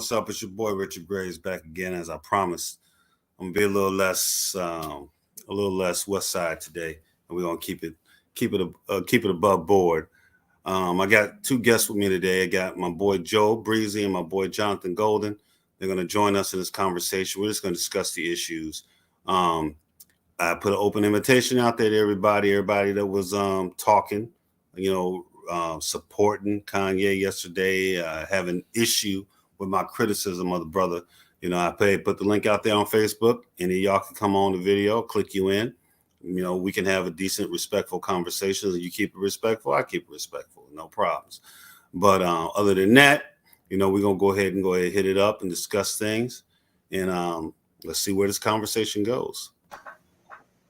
what's up? It's your boy Richard Graves back again, as I promised. I'm gonna be a little less West Side today, and we're gonna keep it above board. I got two guests with me today. I got my boy Joe Breezy and my boy Jonathan Golden. They're gonna join us in this conversation. We're just gonna discuss the issues. I put an open invitation out there to everybody that was talking, supporting Kanye yesterday, have an issue with my criticism of the brother. I put the link out there on Facebook. Any of y'all can come on the video, click you in. We can have a decent, respectful conversation. You keep it respectful, I keep it respectful, no problems. But other than that, we're gonna go ahead and hit it up and discuss things, and let's see where this conversation goes.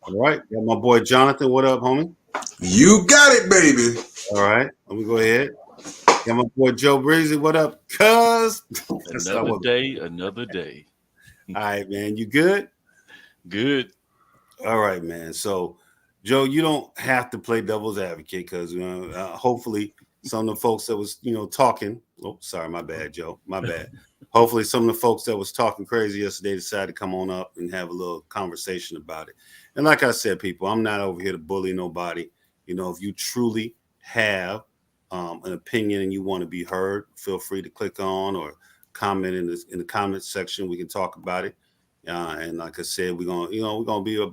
All right, got my boy Jonathan. What up, homie? You got it, baby. All right, let me go ahead. Got my boy Joe Breezy. What up, cuz? Another day. All right, man. You good? Good. All right, man. So, Joe, you don't have to play devil's advocate because hopefully some of the folks that was talking. Oh, sorry, my bad, Joe. My bad. Hopefully some of the folks that was talking crazy yesterday decided to come on up and have a little conversation about it. And like I said, people, I'm not over here to bully nobody. If you truly have an opinion and you want to be heard, feel free to click on or comment in the comment section. We can talk about it. And like I said, we're gonna be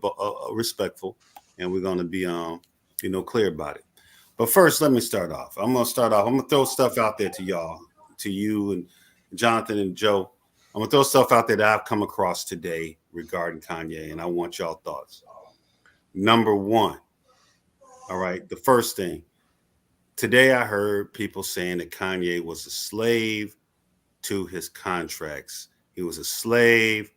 respectful, and we're gonna be clear about it. But first, let me start off. I'm gonna throw stuff out there to y'all, to you and Jonathan and Joe. I'm gonna throw stuff out there that I've come across today regarding Kanye, and I want y'all thoughts. Number one, all right, the first thing. Today I heard people saying that Kanye was a slave to his contracts. He was a slave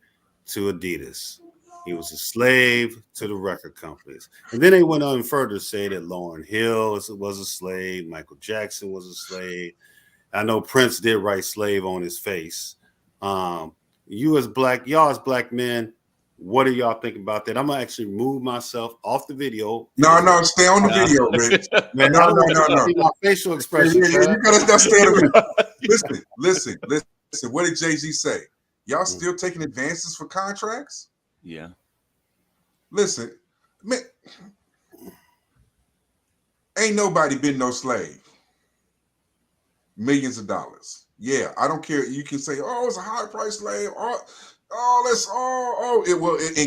to Addidas. He was a slave to the record companies. And then they went on further to say that Lauryn Hill was a slave. Michael Jackson was a slave. I know Prince did write slave on his face. Y'all as black men, what do y'all think about that? I'm gonna actually move myself off the video. No, stay on the video, Rich. Man, no. My facial expression. You gotta stay on the video. Listen. What did Jay-Z say? Y'all still taking advances for contracts? Yeah. Listen, man, ain't nobody been no slave. Millions of dollars. Yeah, I don't care. You can say, oh, it's a high price slave. In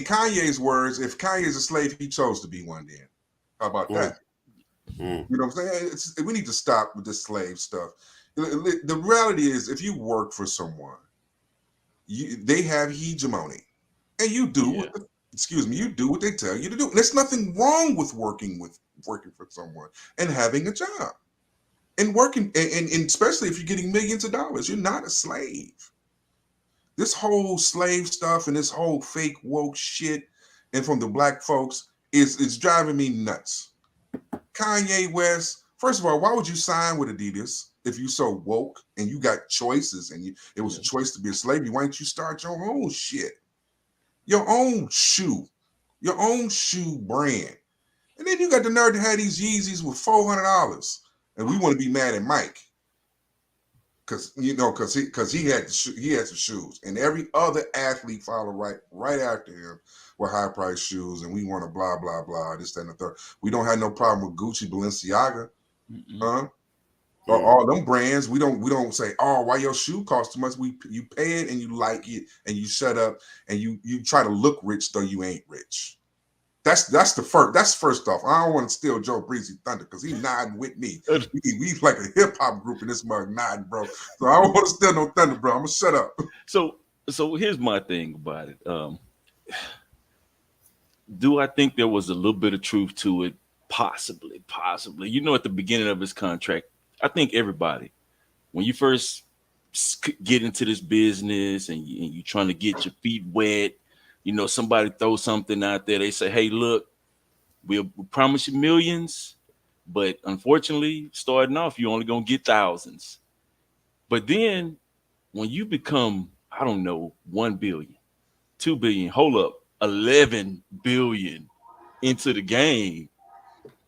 Kanye's words, if Kanye's a slave, he chose to be one then. How about that? You know what I'm saying? We need to stop with this slave stuff. The reality is, if you work for someone, they have hegemony, and you do you do what they tell you to do. There's nothing wrong with working for someone and having a job and working, and especially if you're getting millions of dollars. You're not a slave. This whole slave stuff and this whole fake woke shit, and from the black folks, is driving me nuts. Kanye West, first of all, why would you sign with Adidas if you so woke and you got choices and it was a choice to be a slave? Why don't you start your own shit? Your own shoe brand. And then you got the nerve to have these Yeezys with $400, and we want to be mad at Mike because he had the shoes, and every other athlete followed right after him with high price shoes, and we want to blah blah blah this, that, and the third. We don't have no problem with Gucci, Balenciaga, or all them brands. We don't say, oh, why your shoe costs too much. You pay it and you like it and you shut up and you try to look rich though you ain't rich. That's first off. I don't want to steal Joe Breezy thunder because he's nodding with me. We like a hip hop group in this mug nodding, bro. So I don't want to steal no thunder, bro. I'm gonna shut up. So here's my thing about it. Do I think there was a little bit of truth to it? Possibly. At the beginning of his contract, I think everybody, when you first get into this business and you're trying to get your feet wet, somebody throws something out there. They say, hey, look, we'll promise you millions, but unfortunately, starting off, you're only going to get thousands. But then when you become, 1 billion, 2 billion, hold up, 11 billion into the game.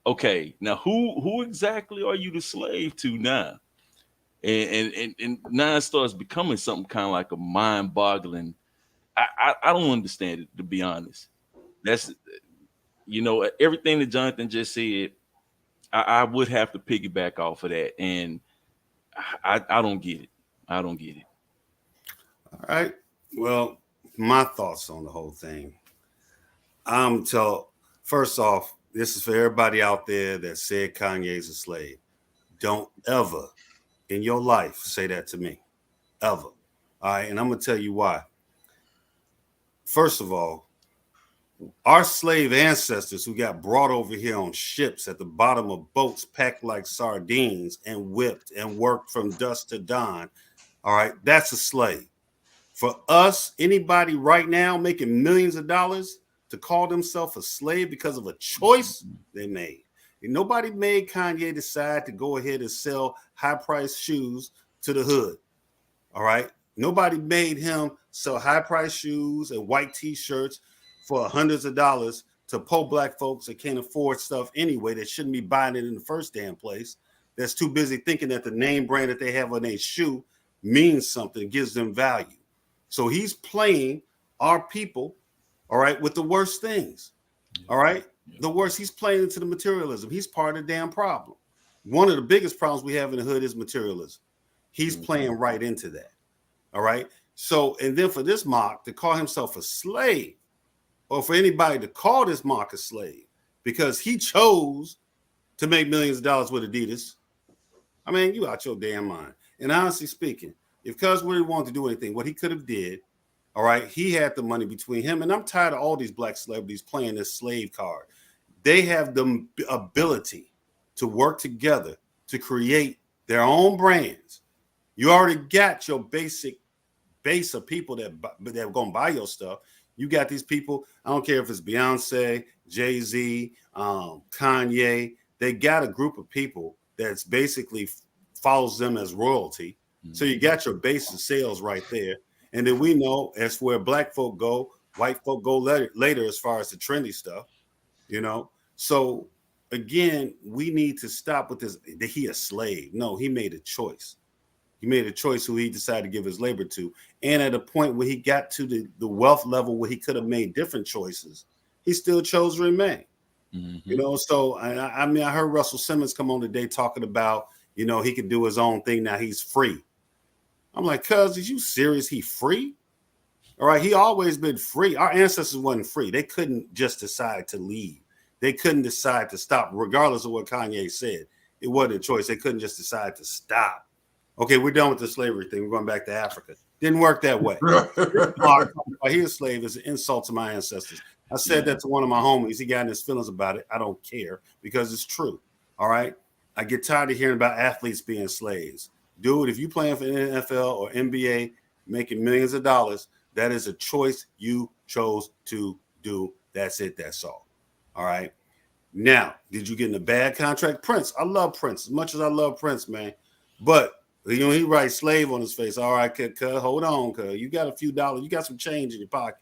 Okay, now who exactly are you the slave to now? And now it starts becoming something kind of like a mind-boggling. I don't understand it, to be honest. That's everything that Jonathan just said. I would have to piggyback off of that, and I don't get it. I don't get it. All right. Well, my thoughts on the whole thing. First off, this is for everybody out there that said Kanye's a slave. Don't ever in your life say that to me. Ever. All right. And I'm going to tell you why. First of all, our slave ancestors who got brought over here on ships at the bottom of boats packed like sardines and whipped and worked from dusk to dawn. All right. That's a slave. For us, anybody right now making millions of dollars to call themselves a slave because of a choice they made. And nobody made Kanye decide to go ahead and sell high-priced shoes to the hood. All right. Nobody made him sell high-priced shoes and white T-shirts for hundreds of dollars to poor black folks that can't afford stuff anyway, that shouldn't be buying it in the first damn place. That's too busy thinking that the name brand that they have on their shoe means something, gives them value. So he's playing our people, all right, with the worst things, all right? The worst, he's playing into the materialism. He's part of the damn problem. One of the biggest problems we have in the hood is materialism. He's playing right into that, all right? So, and then for this mock to call himself a slave, or for anybody to call this mock a slave, because he chose to make millions of dollars with Adidas, I mean, you out your damn mind. And honestly speaking, if Cuz really wanted to do anything, what he could have did, all right, he had the money between him. And I'm tired of all these black celebrities playing this slave card. They have the ability to work together to create their own brands. You already got your basic base of people that are going to buy your stuff. You got these people, I don't care if it's Beyonce, Jay-Z, Kanye. They got a group of people that's basically follows them as royalty. So you got your base of sales right there. And then we know as where black folk go, white folk go later as far as the trendy stuff, you know. So again, we need to stop with this. That he a slave. No, he made a choice. He made a choice who he decided to give his labor to. And at a point where he got to the wealth level where he could have made different choices, he still chose to remain. You know, so I mean, I heard Russell Simmons come on today talking about, you know, he could do his own thing now. He's free. I'm like, cuz, is you serious? He free? All right, he always been free. Our ancestors wasn't free. They couldn't just decide to leave. They couldn't decide to stop, regardless of what Kanye said. It wasn't a choice. They couldn't just decide to stop. Okay, we're done with the slavery thing. We're going back to Africa. Didn't work that way. He a slave is an insult to my ancestors. I said that to one of my homies. He got in his feelings about it. I don't care because it's true. All right. I get tired of hearing about athletes being slaves. Dude, if you playing for the NFL or NBA, making millions of dollars, that is a choice you chose to do. That's it. That's all. All right. Now, did you get in a bad contract? Prince. I love Prince as much as I love Prince, man. But you know, he writes slave on his face. All right, cuz, hold on, cuz. You got a few dollars. You got some change in your pocket.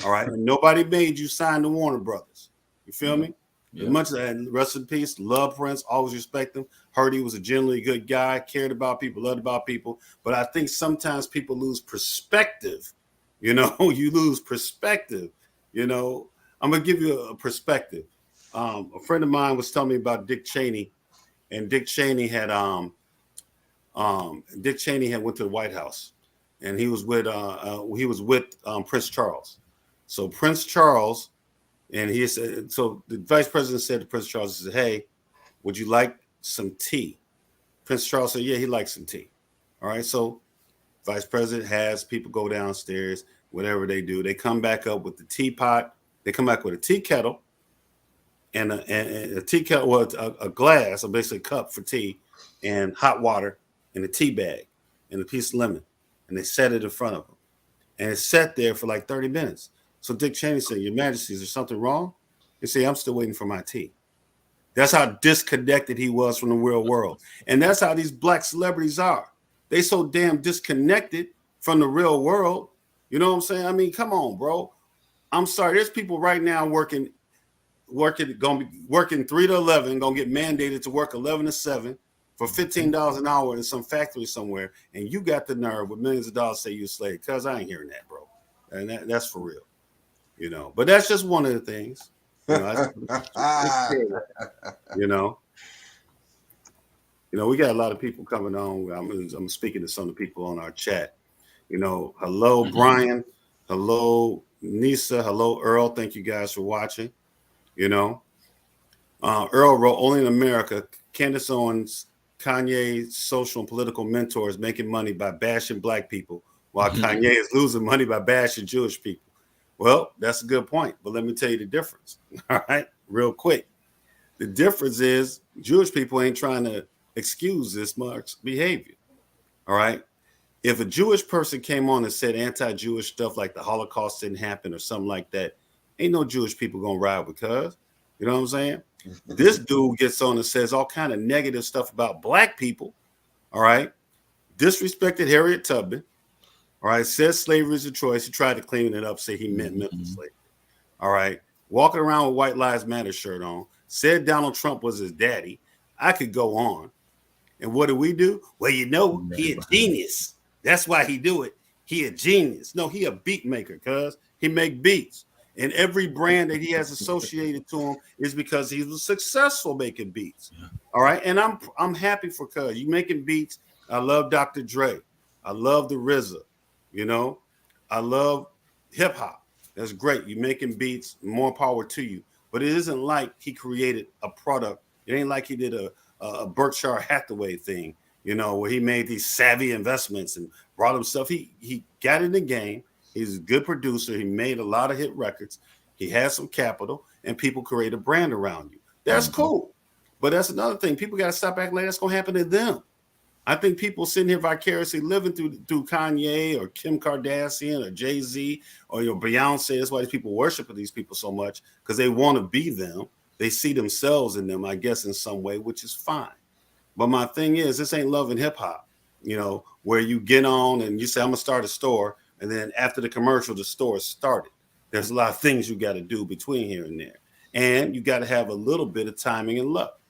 All right. And nobody made you sign the Warner Brothers. You feel me? As much as that, rest in peace, love Prince, always respect him. Heard he was a generally good guy, cared about people, loved about people. But I think sometimes people lose perspective. You know, you lose perspective. You know, I'm going to give you a perspective. A friend of mine was telling me about Dick Cheney, and Dick Cheney had went to the White House, and he was with Prince Charles. So Prince Charles, and he said, so the vice president said to Prince Charles, he said, "Hey, would you like some tea?" Prince Charles said, "Yeah, he likes some tea." All right, so vice president has people go downstairs, whatever they do, they come back up with the teapot. They come back with a tea kettle and a tea kettle, well, a glass, or basically a cup for tea, and hot water, and a tea bag, and a piece of lemon, and they set it in front of them, and it sat there for like 30 minutes. So Dick Cheney said, "Your Majesty, is there something wrong?" He said, "I'm still waiting for my tea." That's how disconnected he was from the real world. And that's how these black celebrities are. They so damn disconnected from the real world. You know what I'm saying? I mean, come on, bro. I'm sorry. There's people right now working, gonna be working 3 to 11, gonna get mandated to work 11 to 7 for $15 an hour in some factory somewhere, and you got the nerve with millions of dollars to say you're a slave. Cuz I ain't hearing that, bro. And that's for real. But that's just one of the things. You know, we got a lot of people coming on. I'm speaking to some of the people on our chat. Hello, Brian. Hello, Nisa. Hello, Earl. Thank you guys for watching. Earl wrote, only in America, Candace Owens, Kanye's social and political mentors making money by bashing black people, while Kanye is losing money by bashing Jewish people. Well, that's a good point, but let me tell you the difference. All right, real quick. The difference is Jewish people ain't trying to excuse this much behavior. All right. If a Jewish person came on and said anti-Jewish stuff like the Holocaust didn't happen or something like that, ain't no Jewish people gonna ride with cuz. You know what I'm saying? This dude gets on and says all kind of negative stuff about black people. All right. Disrespected Harriet Tubman. All right. Says slavery is a choice. He tried to clean it up, say he meant mental slavery. All right. Walking around with White Lives Matter shirt on. Said Donald Trump was his daddy. I could go on. And what do we do? Well, he a genius. That's why he do it. He a genius. No, he a beat maker, cuz he make beats. And every brand that he has associated to him is because he was successful making beats. All right. And I'm happy for cuz you making beats. I love Dr. Dre. I love the RZA. I love hip hop. That's great. You making beats, more power to you. But it isn't like he created a product. It ain't like he did a Berkshire Hathaway thing, where he made these savvy investments and brought himself. He got in the game. He's a good producer. He made a lot of hit records. He has some capital, and people create a brand around you. That's cool. But that's another thing. People got to stop acting like that's going to happen to them. I think people sitting here vicariously living through Kanye or Kim Kardashian or Jay-Z or Beyonce. That's why these people worship these people so much, because they want to be them. They see themselves in them, I guess, in some way, which is fine. But my thing is, this ain't love and hip hop, where you get on and you say, I'm going to start a store. And then after the commercial, the store is started. There's a lot of things you got to do between here and there. And you got to have a little bit of timing and luck.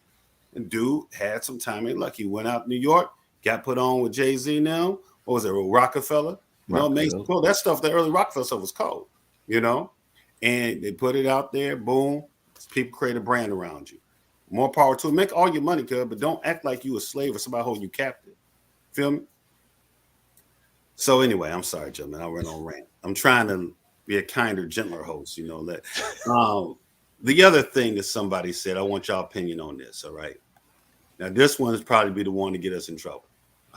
And dude had some timing and luck. He went out to New York, got put on with Jay-Z now. What was it? Rockefeller? Amazing. Cool. That stuff, the early Rockefeller stuff was cold, And they put it out there, boom. People create a brand around you. More power to it. Make all your money, cuz, but don't act like you a slave or somebody holding you captive. Feel me? So anyway, I'm sorry, gentlemen. I went on rant. I'm trying to be a kinder, gentler host. The other thing that somebody said, I want y'all opinion on this. All right. Now, this one is probably be the one to get us in trouble.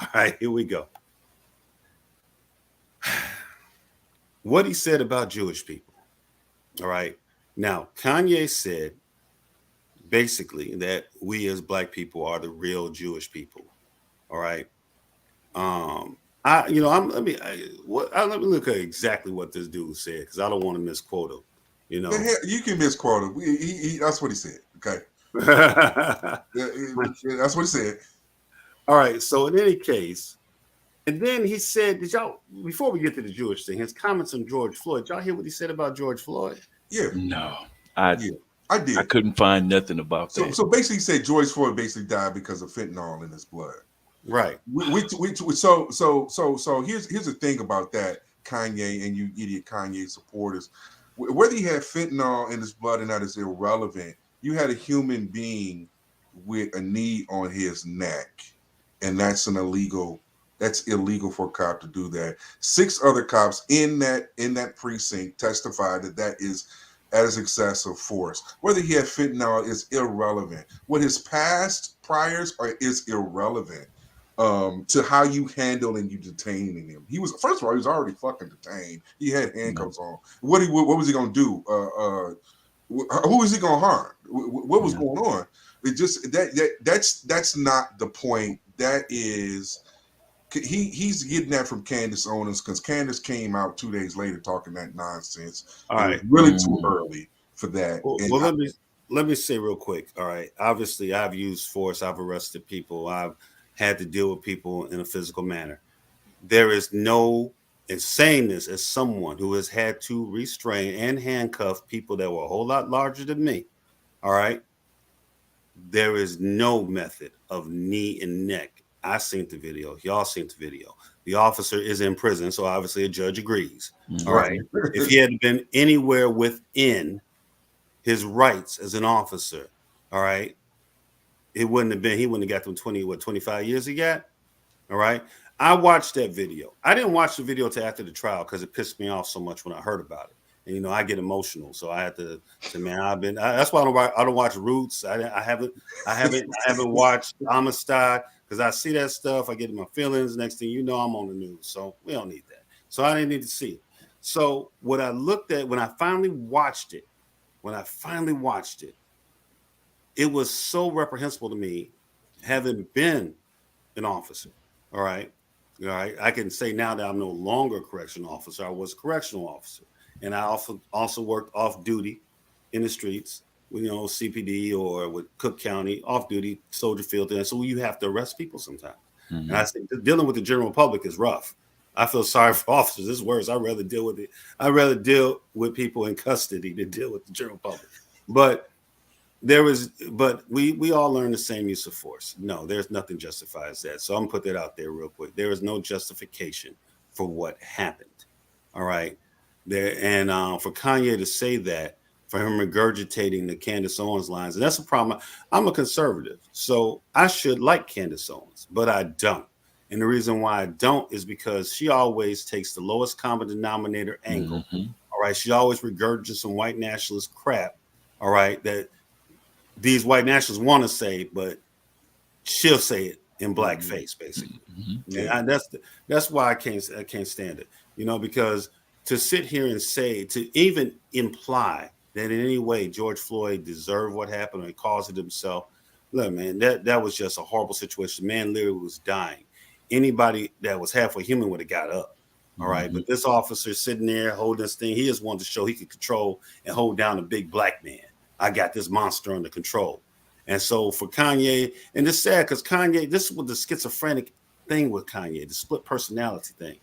All right, here we go. What he said about Jewish people. All right. Now, Kanye said basically that we as black people are the real Jewish people. All right. Let me look at exactly what this dude said, because I don't want to misquote him. You can misquote him. That's what he said. Okay. That's what he said. All right. So in any case, and then he said, before we get to the Jewish thing, his comments on George Floyd, y'all hear what he said about George Floyd? Yeah. No, I did. I couldn't find nothing about that. So basically, he said George Floyd basically died because of fentanyl in his blood. Right. So here's the thing about that, Kanye and you idiot Kanye supporters. Whether he had fentanyl in his blood or not is irrelevant. You had a human being with a knee on his neck, and that's illegal for a cop to do that. 6 other cops in that precinct testified that is as excessive force. Whether he had fentanyl is irrelevant. What his past priors are is irrelevant to how you handle and you detaining him. He was, first of all, he was already fucking detained. He had handcuffs on. What was he gonna do? Who was he gonna harm? What was going on? It just that's not the point. That is, he's getting that from Candace Owens, because Candace came out 2 days later talking that nonsense. All right, really too early for that. Well, let me say real quick. All right, obviously I've used force. I've arrested people. I've had to deal with people in a physical manner. There is no, in saying this as someone who has had to restrain and handcuff people that were a whole lot larger than me. All right. there is no method of knee and neck. I seen the video. Y'all seen the video. The officer is in prison, so obviously a judge agrees. All Right. right. If he had been anywhere within his rights as an officer, all right, it wouldn't have been. He wouldn't have got them 25 years he got. All right. I watched that video. I didn't watch the video till after the trial because it pissed me off so much when I heard about it. And I get emotional, so I had to say, man, that's why I don't watch Roots. I haven't watched Amistad because I see that stuff. I get in my feelings. Next thing you know, I'm on the news. So we don't need that. So I didn't need to see it. So what I looked at when I finally watched it, it was so reprehensible to me, having been an officer. All right. All right. I can say now that I'm no longer a correctional officer. I was a correctional officer. And I also worked off duty in the streets with, CPD or with Cook County, off duty, soldier field. And so you have to arrest people sometimes. Mm-hmm. And I think dealing with the general public is rough. I feel sorry for officers. It's worse. I'd rather deal with people in custody than deal with the general public. But we all learn the same use of force. No, there's nothing justifies that. So I'm gonna put that out there real quick. There is no justification for what happened. All right. For Kanye to say that, for him regurgitating the Candace Owens lines, and that's a problem. I'm a conservative, so I should like Candace Owens, but I don't. And the reason why I don't is because she always takes the lowest common denominator angle. Mm-hmm. All right. She always regurgitates some white nationalist crap. All right. That these white nationalists want to say, but she'll say it in blackface, basically. Mm-hmm. Yeah. And that's why I can't stand it. Because to sit here and say, to even imply that in any way George Floyd deserved what happened or he caused it himself, look, man, that was just a horrible situation. The man literally was dying. Anybody that was halfway human would have got up. All right. Mm-hmm. But this officer sitting there holding this thing, he just wanted to show he could control and hold down a big black man. I got this monster under control. And so for Kanye, and it's sad because Kanye, this is what the schizophrenic thing with Kanye, the split personality thing.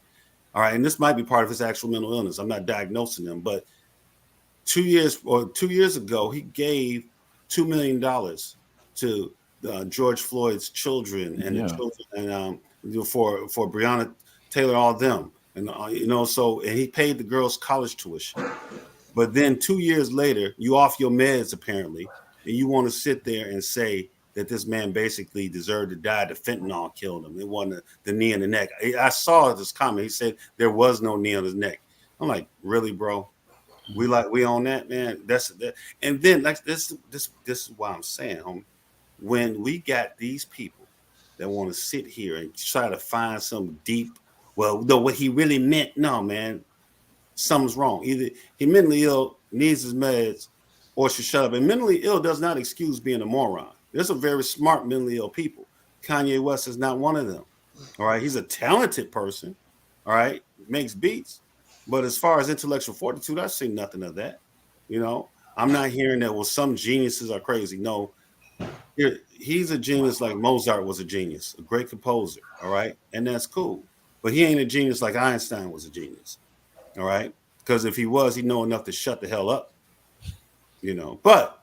All right. And this might be part of his actual mental illness. I'm not diagnosing him, but 2 years ago, he gave $2 million to George Floyd's children and the children and for Breonna Taylor, all them. And, and he paid the girls' college tuition. But then 2 years later, you off your meds, apparently, and you want to sit there and say that this man basically deserved to die. The fentanyl killed him. It wasn't the knee in the neck. I saw this comment. He said there was no knee on his neck. I'm like, really, bro? We on that, man? That's that. And then like this is why I'm saying, homie, when we got these people that want to sit here and try to find some deep, well, no, what he really meant, no, man. Something's wrong. Either he mentally ill, needs his meds, or should shut up. And mentally ill does not excuse being a moron. There's some very smart mentally ill people. Kanye West is not one of them. All right. He's a talented person. All right. Makes beats. But as far as intellectual fortitude, I've seen nothing of that. I'm not hearing that, well, some geniuses are crazy. No, he's a genius like Mozart was a genius, a great composer. All right. And that's cool. But he ain't a genius like Einstein was a genius. All right. Because if he was, he'd know enough to shut the hell up. But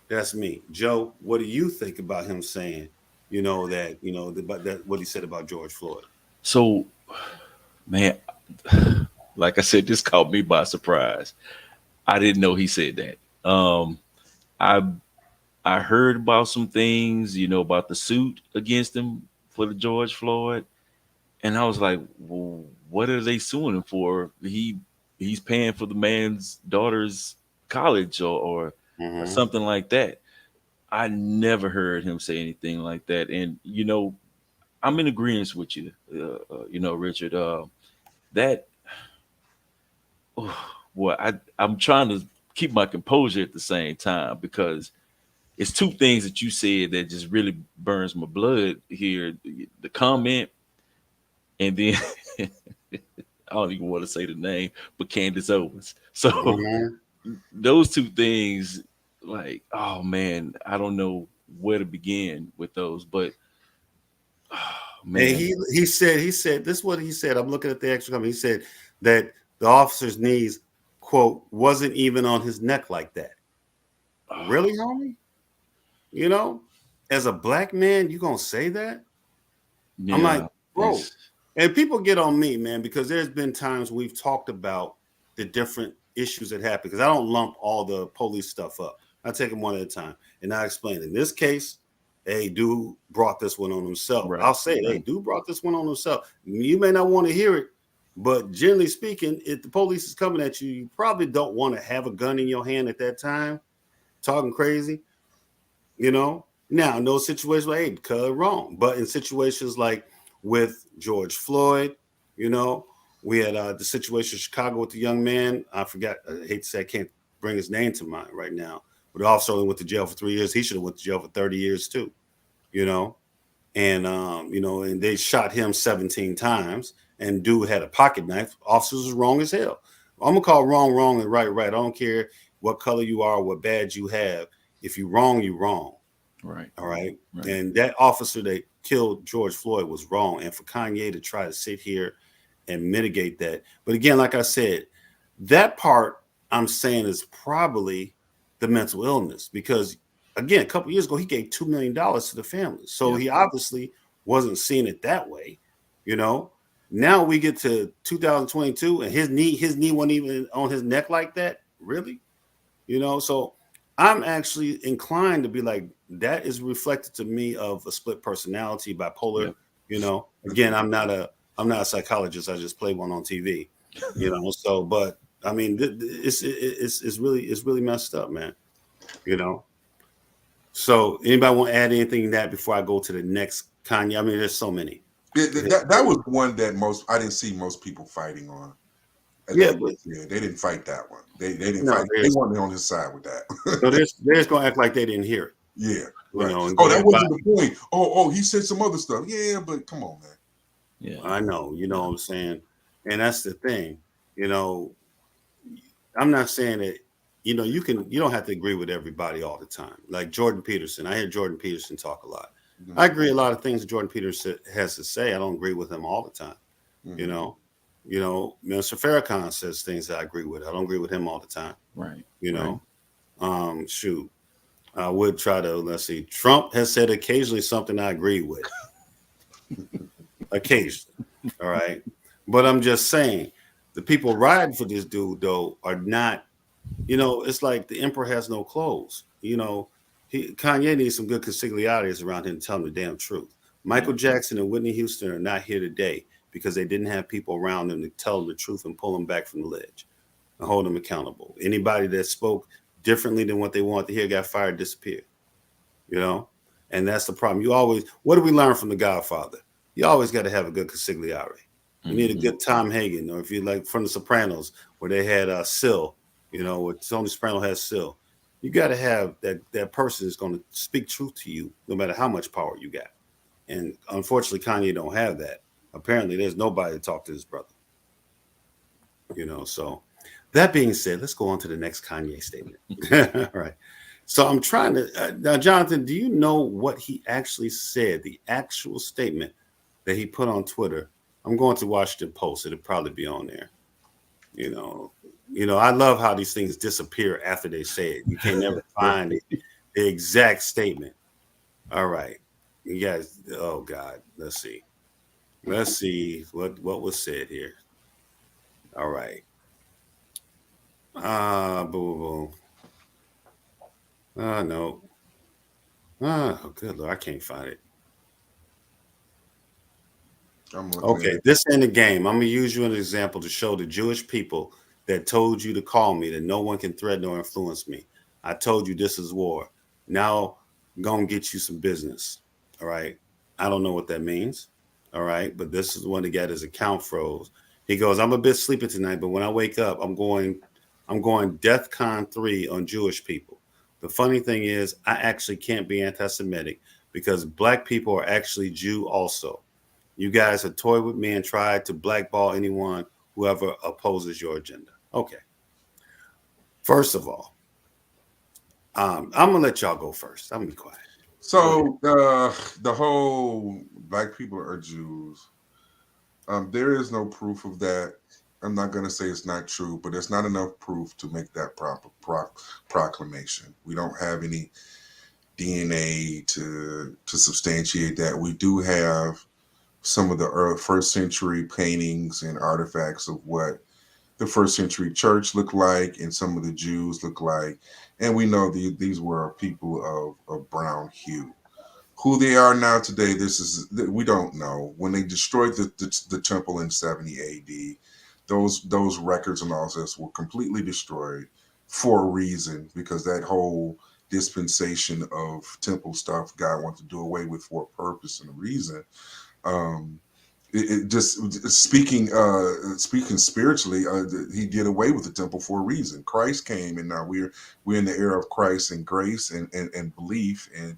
that's me. Joe, what do you think about him saying, that what he said about George Floyd? So, man, like I said, this caught me by surprise. I didn't know he said that. I heard about some things, about the suit against him for the George Floyd. And I was like, well, what are they suing him for? He's paying for the man's daughter's college or something like that. I never heard him say anything like that. And, I'm in agreement with you, Richard, I'm trying to keep my composure at the same time because it's two things that you said that just really burns my blood here. The comment and then I don't even want to say the name, but Candace Owens. So those two things, like, oh man, I don't know where to begin with those, but man. And he said this is what he said. I'm looking at the extra comment. He said that the officer's knees, quote, wasn't even on his neck like that. Really, homie? as a black man, you gonna say that? I'm like, Yeah, bro. And people get on me, man, because there's been times we've talked about the different issues that happen. Because I don't lump all the police stuff up. I take them one at a time, and I explain. In this case, hey, dude brought this one on himself. right, I'll say, hey, dude brought this one on himself. You may not want to hear it, but generally speaking, if the police is coming at you, you probably don't want to have a gun in your hand at that time, talking crazy. You know, now in those situations, like, hey, cut wrong. But in situations like with George Floyd, you know, we had the situation in Chicago with the young man. I forgot. I hate to say I can't bring his name to mind right now. But the officer only went to jail for 3 years. He should have went to jail for 30 years too. You know, and they shot him 17 times. And dude had a pocket knife. Officers was wrong as hell. I'm gonna call wrong, and right. I don't care what color you are, or what badge you have. If you wrong, you wrong. right, All right. right. And that officer that killed George Floyd was wrong. And for Kanye to try to sit here and mitigate that. But again, like I said, that part I'm saying is probably the mental illness because, again, a couple years ago, he gave $2 million to the family. So he obviously wasn't seeing it that way. You know, now we get to 2022 and his knee wasn't even on his neck like that. Really? You know, so I'm actually inclined to be like, that is reflected to me of a split personality, bipolar. Yep. You know, again, I'm not a psychologist. I just play one on TV. You know, so but I mean, it's really messed up, man. You know. So anybody want to add anything to that before I go to the next Kanye? I mean, there's so many. That was one that I didn't see most people fighting on. Yeah, but they didn't fight that one. They didn't no, fight. They weren't on his side with that. so they're just gonna act like they didn't hear it. Yeah, You right. know, and Oh, that wasn't the point. Oh, he said some other stuff. Yeah, but come on, man. Yeah, I know. You know what I'm saying, and that's the thing. You know, I'm not saying that. You know, you don't have to agree with everybody all the time. Like Jordan Peterson, I hear Jordan Peterson talk a lot. Mm-hmm. I agree a lot of things Jordan Peterson has to say. I don't agree with him all the time. Mm-hmm. You know, Mr. Farrakhan says things that I agree with. I don't agree with him all the time. right. You know, shoot, I would try to, let's see. Trump has said occasionally something I agree with. Occasionally. All right. But I'm just saying the people riding for this dude, though, are not, you know, it's like the emperor has no clothes. You know, Kanye needs some good consigliaries around him to tell him the damn truth. Michael Jackson and Whitney Houston are not here today because they didn't have people around them to tell them the truth and pull them back from the ledge and hold them accountable. Anybody that spoke differently than what they wanted to hear got fired, disappeared. You know, and that's the problem. What do we learn from The Godfather? You always got to have a good consigliere. You need a good Tom Hagen, or if you like from The Sopranos, where they had Syl, you know, where Tony Soprano has Syl. You got to have that person is going to speak truth to you, no matter how much power you got. And unfortunately, Kanye don't have that. Apparently, there's nobody to talk to his brother. You know, so that being said, let's go on to the next Kanye statement. All right. So I'm trying to now, Jonathan, do you know what he actually said? The actual statement that he put on Twitter. I'm going to Washington Post. It'll probably be on there. You know, I love how these things disappear after they say it. You can never find the exact statement. All right, you guys. Oh God, let's see what was said here. All right. Boom, boom. No. Oh, good Lord, I can't find it. Okay, this ain't a game. I'm gonna use you as an example to show the Jewish people that told you to call me that no one can threaten or influence me. I told you this is war. Now I'm gonna get you some business. All right. I don't know what that means. All right, but this is when he got his account froze. He goes, I'm a bit sleepy tonight, but when I wake up, I'm going DEFCON 3 on Jewish people. The funny thing is, I actually can't be anti-Semitic because black people are actually Jew also. You guys have toyed with me and tried to blackball anyone whoever opposes your agenda. Okay. First of all, I'm gonna let y'all go first. I'm gonna be quiet. So the whole black people are Jews. There is no proof of that. I'm not going to say it's not true, but there's not enough proof to make that proper proclamation. We don't have any DNA to substantiate that. We do have some of the first century paintings and artifacts of what the first century church looked like and some of the Jews look like. And we know these were people of brown hue. Who they are now today, we don't know. When they destroyed the temple in 70 AD, those records and all this were completely destroyed for a reason, because that whole dispensation of temple stuff God wanted to do away with for a purpose and a reason. Um, it just speaking spiritually, he did away with the temple for a reason. Christ came, and now we're in the era of Christ and grace and belief, and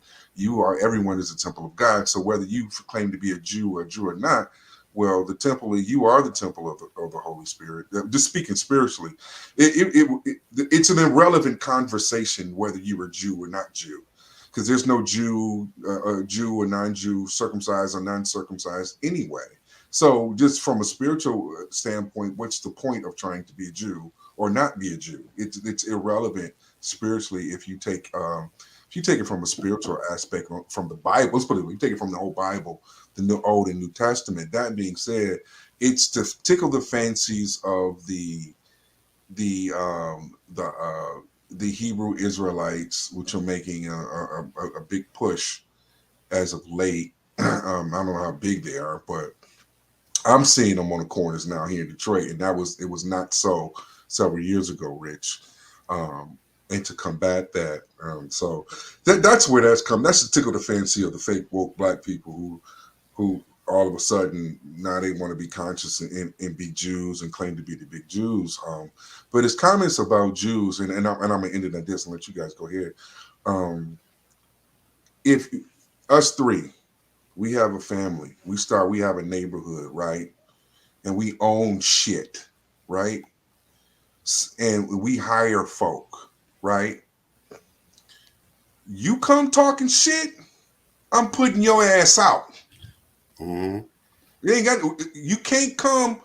everyone is a temple of God. So whether you claim to be a Jew or not, well, you are the temple of the Holy Spirit. Just speaking spiritually, it's an irrelevant conversation whether you're a Jew or not Jew, because there's no Jew or non-Jew, circumcised or non-circumcised anyway. So just from a spiritual standpoint, what's the point of trying to be a Jew or not be a Jew? It's irrelevant spiritually if you take it from a spiritual aspect from the Bible. Let's put it, you take it from the whole Bible, the Old and New Testament. That being said, it's to tickle the fancies of the Hebrew Israelites, which are making a big push as of late. I don't know how big they are, but I'm seeing them on the corners now here in Detroit, and it was not so several years ago, Rich. And to combat that, so that's where that's come. That's to tickle the fancy of the fake woke black people who all of a sudden now they want to be conscious and be Jews and claim to be the big Jews. But his comments about Jews, and I'm gonna end it at this and let you guys go ahead. If us three, we have a family, we have a neighborhood, right? And we own shit, right? And we hire folk, right? You come talking shit, I'm putting your ass out. Mm-hmm. You can't come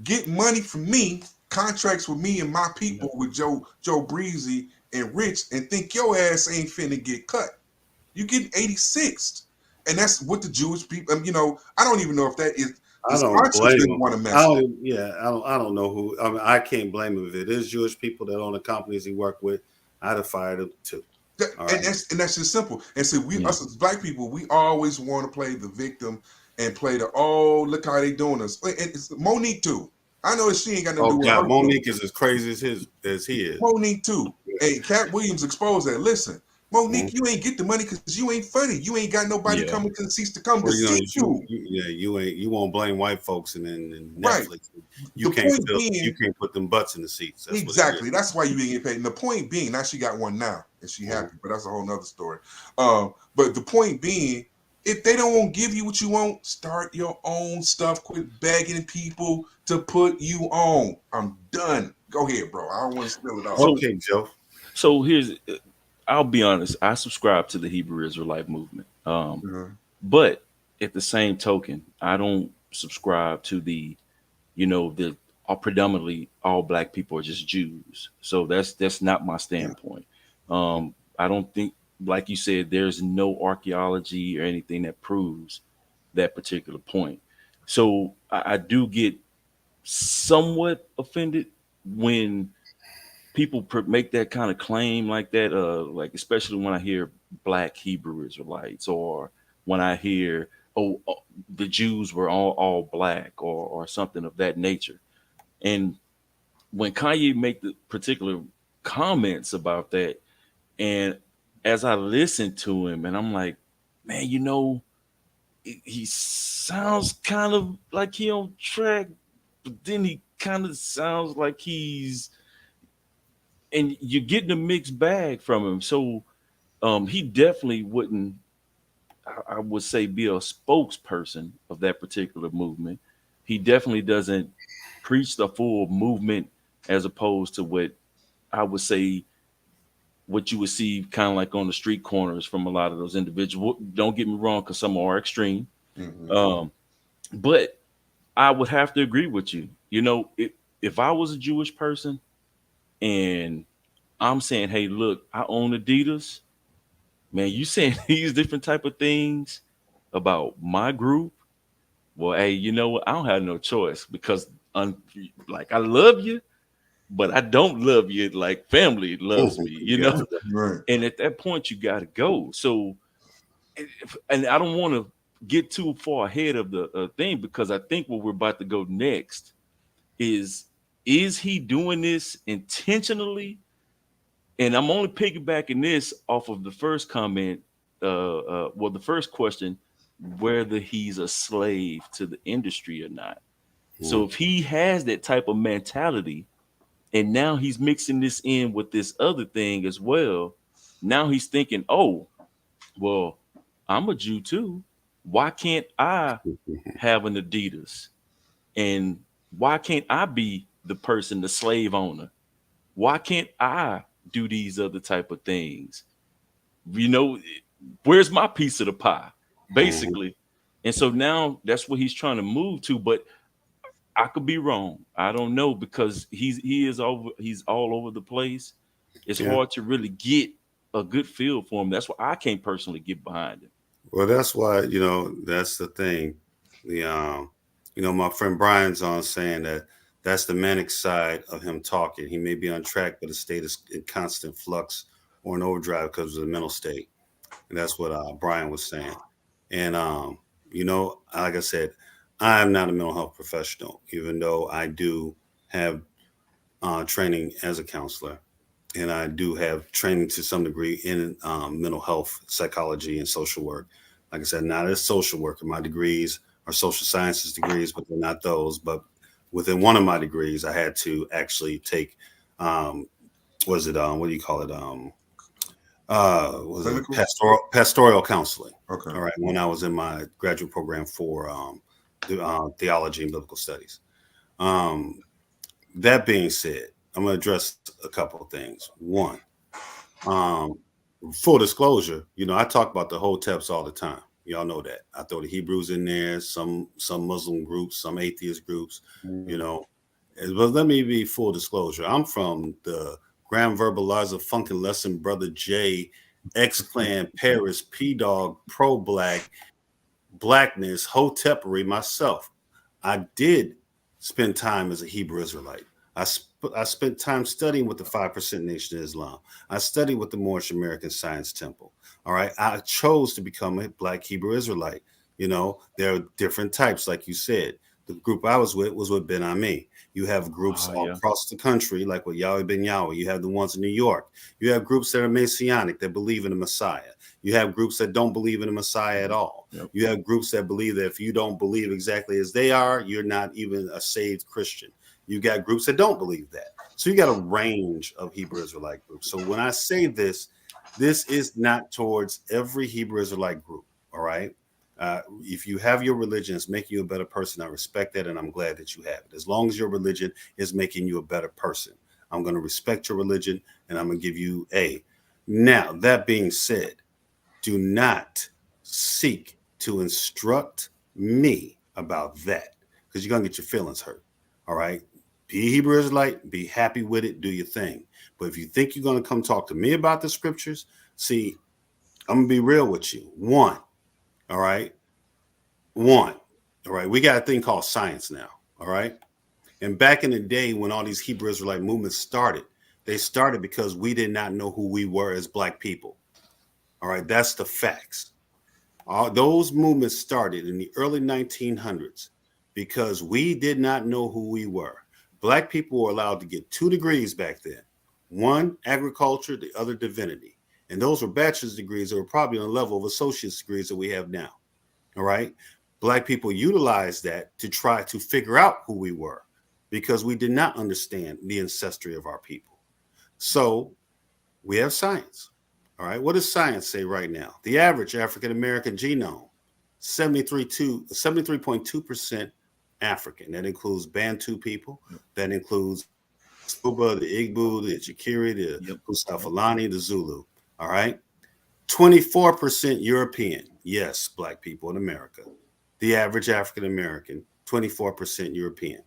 get money from me, contracts with me and my people, with Joe Breezy and Rich, and think your ass ain't finna get cut. You get 86th. And that's what the Jewish people, I don't even know if that is. I don't blame didn't him. want to mess I with. don't know who. I mean, I can't blame him if it is Jewish people that own the companies he worked with. I'd have fired him too. That's just simple. And so us as black people, we always want to play the victim and play look how they doing us. And it's Monique too. I know she ain't got nothing to do with her. Monique is as crazy as he is. Monique too. Hey, Cat Williams exposed that. Listen, Monique, you ain't get the money because you ain't funny. You ain't got nobody coming to the seats to come to see you. You won't blame white folks and then Netflix. Right. You can't put them butts in the seats. That's exactly. That's why you didn't get paid. And the point being, now she got one now and she happy, but that's a whole nother story. But the point being, if they don't want to give you what you want, start your own stuff. Quit begging people to put you on. I'm done. Go ahead, bro. I don't want to spill it out. Okay, Joe. So I'll be honest. I subscribe to the Hebrew Israelite movement. But at the same token, I don't subscribe to the predominantly all black people are just Jews. So that's not my standpoint. I don't think, like you said, there's no archaeology or anything that proves that particular point. So I do get somewhat offended when people make that kind of claim like that, like especially when I hear black Hebrew Israelites, or when I hear the Jews were all black, or something of that nature. And when Kanye make the particular comments about that, and as I listen to him, and I'm like, man, he sounds kind of like he on track, but then he kind of sounds like and you're getting a mixed bag from him. So he definitely wouldn't, I would say, be a spokesperson of that particular movement. He definitely doesn't preach the full movement, as opposed to what I would say, what you would see kind of like on the street corners from a lot of those individuals. Don't get me wrong, because some are extreme. But I would have to agree with you. If I was a Jewish person and I'm saying, hey, look, I own Adidas, man, you saying these different type of things about my group. Well, hey, you know what? I don't have no choice because, like, I love you, but I don't love you like family loves me, you know? Gotcha. Right. And at that point, you got to go. So, and I don't want to get too far ahead of the thing because I think what we're about to go next is he doing this intentionally? And I'm only piggybacking this off of the first comment, well, the first question, whether he's a slave to the industry or not. So if he has that type of mentality, and now he's mixing this in with this other thing as well, now he's thinking, oh, well, I'm a Jew too. Why can't I have an Adidas? And why can't I be the person, the slave owner? Why can't I do these other type of things? You know, where's my piece of the pie, basically? And so now that's what he's trying to move to. But I could be wrong. I don't know because he's all over the place. It's Yeah. hard to really get a good feel for him. That's why I can't personally get behind him. Well, that's why, that's the thing. The my friend Brian's on saying that that's the manic side of him talking. He may be on track, but his state is in constant flux or an overdrive because of the mental state. And that's what Brian was saying. And like I said, I'm not a mental health professional, even though I do have training as a counselor, and I do have training to some degree in mental health, psychology, and social work. Like I said, not as social worker. My degrees are social sciences degrees, but they're not those. But within one of my degrees, I had to actually take, was it what do you call it? Was it Clinical? pastoral counseling? Okay. All right, when I was in my graduate program for theology and biblical studies. Um, that being said, I'm going to address a couple of things. One, um, full disclosure, I talk about the hoteps all the time. Y'all know that. I throw the Hebrews in there, some Muslim groups, some atheist groups, you know. But let me be full disclosure. I'm from the Grand Verbalizer, Funkin' Lesson, Brother J, X Clan, Paris, P Dog, Pro Black, Blackness, Hotepery myself. I did spend time as a Hebrew Israelite. I spent time studying with the 5% Nation of Islam. I studied with the Moorish American Science Temple. All right. I chose to become a Black Hebrew Israelite. There are different types, like you said. The group I was with Ben Ami. You have groups all across the country, like with Yahweh Ben Yahweh. You have the ones in New York. You have groups that are Messianic, that believe in the Messiah. You have groups that don't believe in the Messiah at all. Yep. You have groups that believe that if you don't believe exactly as they are, you're not even a saved Christian. You got groups that don't believe that. So you got a range of Hebrew Israelite groups. So when I say this is not towards every Hebrew Israelite group. All right. If you have your religion, it's making you a better person. I respect that, and I'm glad that you have it. As long as your religion is making you a better person, I'm going to respect your religion, and I'm going to give you a. Now, that being said, do not seek to instruct me about that, because you're going to get your feelings hurt. All right. Be a Hebrew Israelite, be happy with it, do your thing. But if you think you're going to come talk to me about the scriptures, see, I'm going to be real with you. One, all right. We got a thing called science now. All right. And back in the day when all these Hebrew Israelite movements started, they started because we did not know who we were as Black people. All right. That's the facts. Those movements started in the early 1900s because we did not know who we were. Black people were allowed to get 2 degrees back then. One, agriculture, the other, divinity. And those were bachelor's degrees that were probably on the level of associate's degrees that we have now. All right. Black people utilized that to try to figure out who we were because we did not understand the ancestry of our people. So we have science. All right. What does science say right now? The average African-American genome, 73.2% African. That includes Bantu people. That includes Suba, the Igbo, the Chikiri, the Husafalani, the Zulu. All right. 24% European. Yes, Black people in America. The average African-American, 24% European.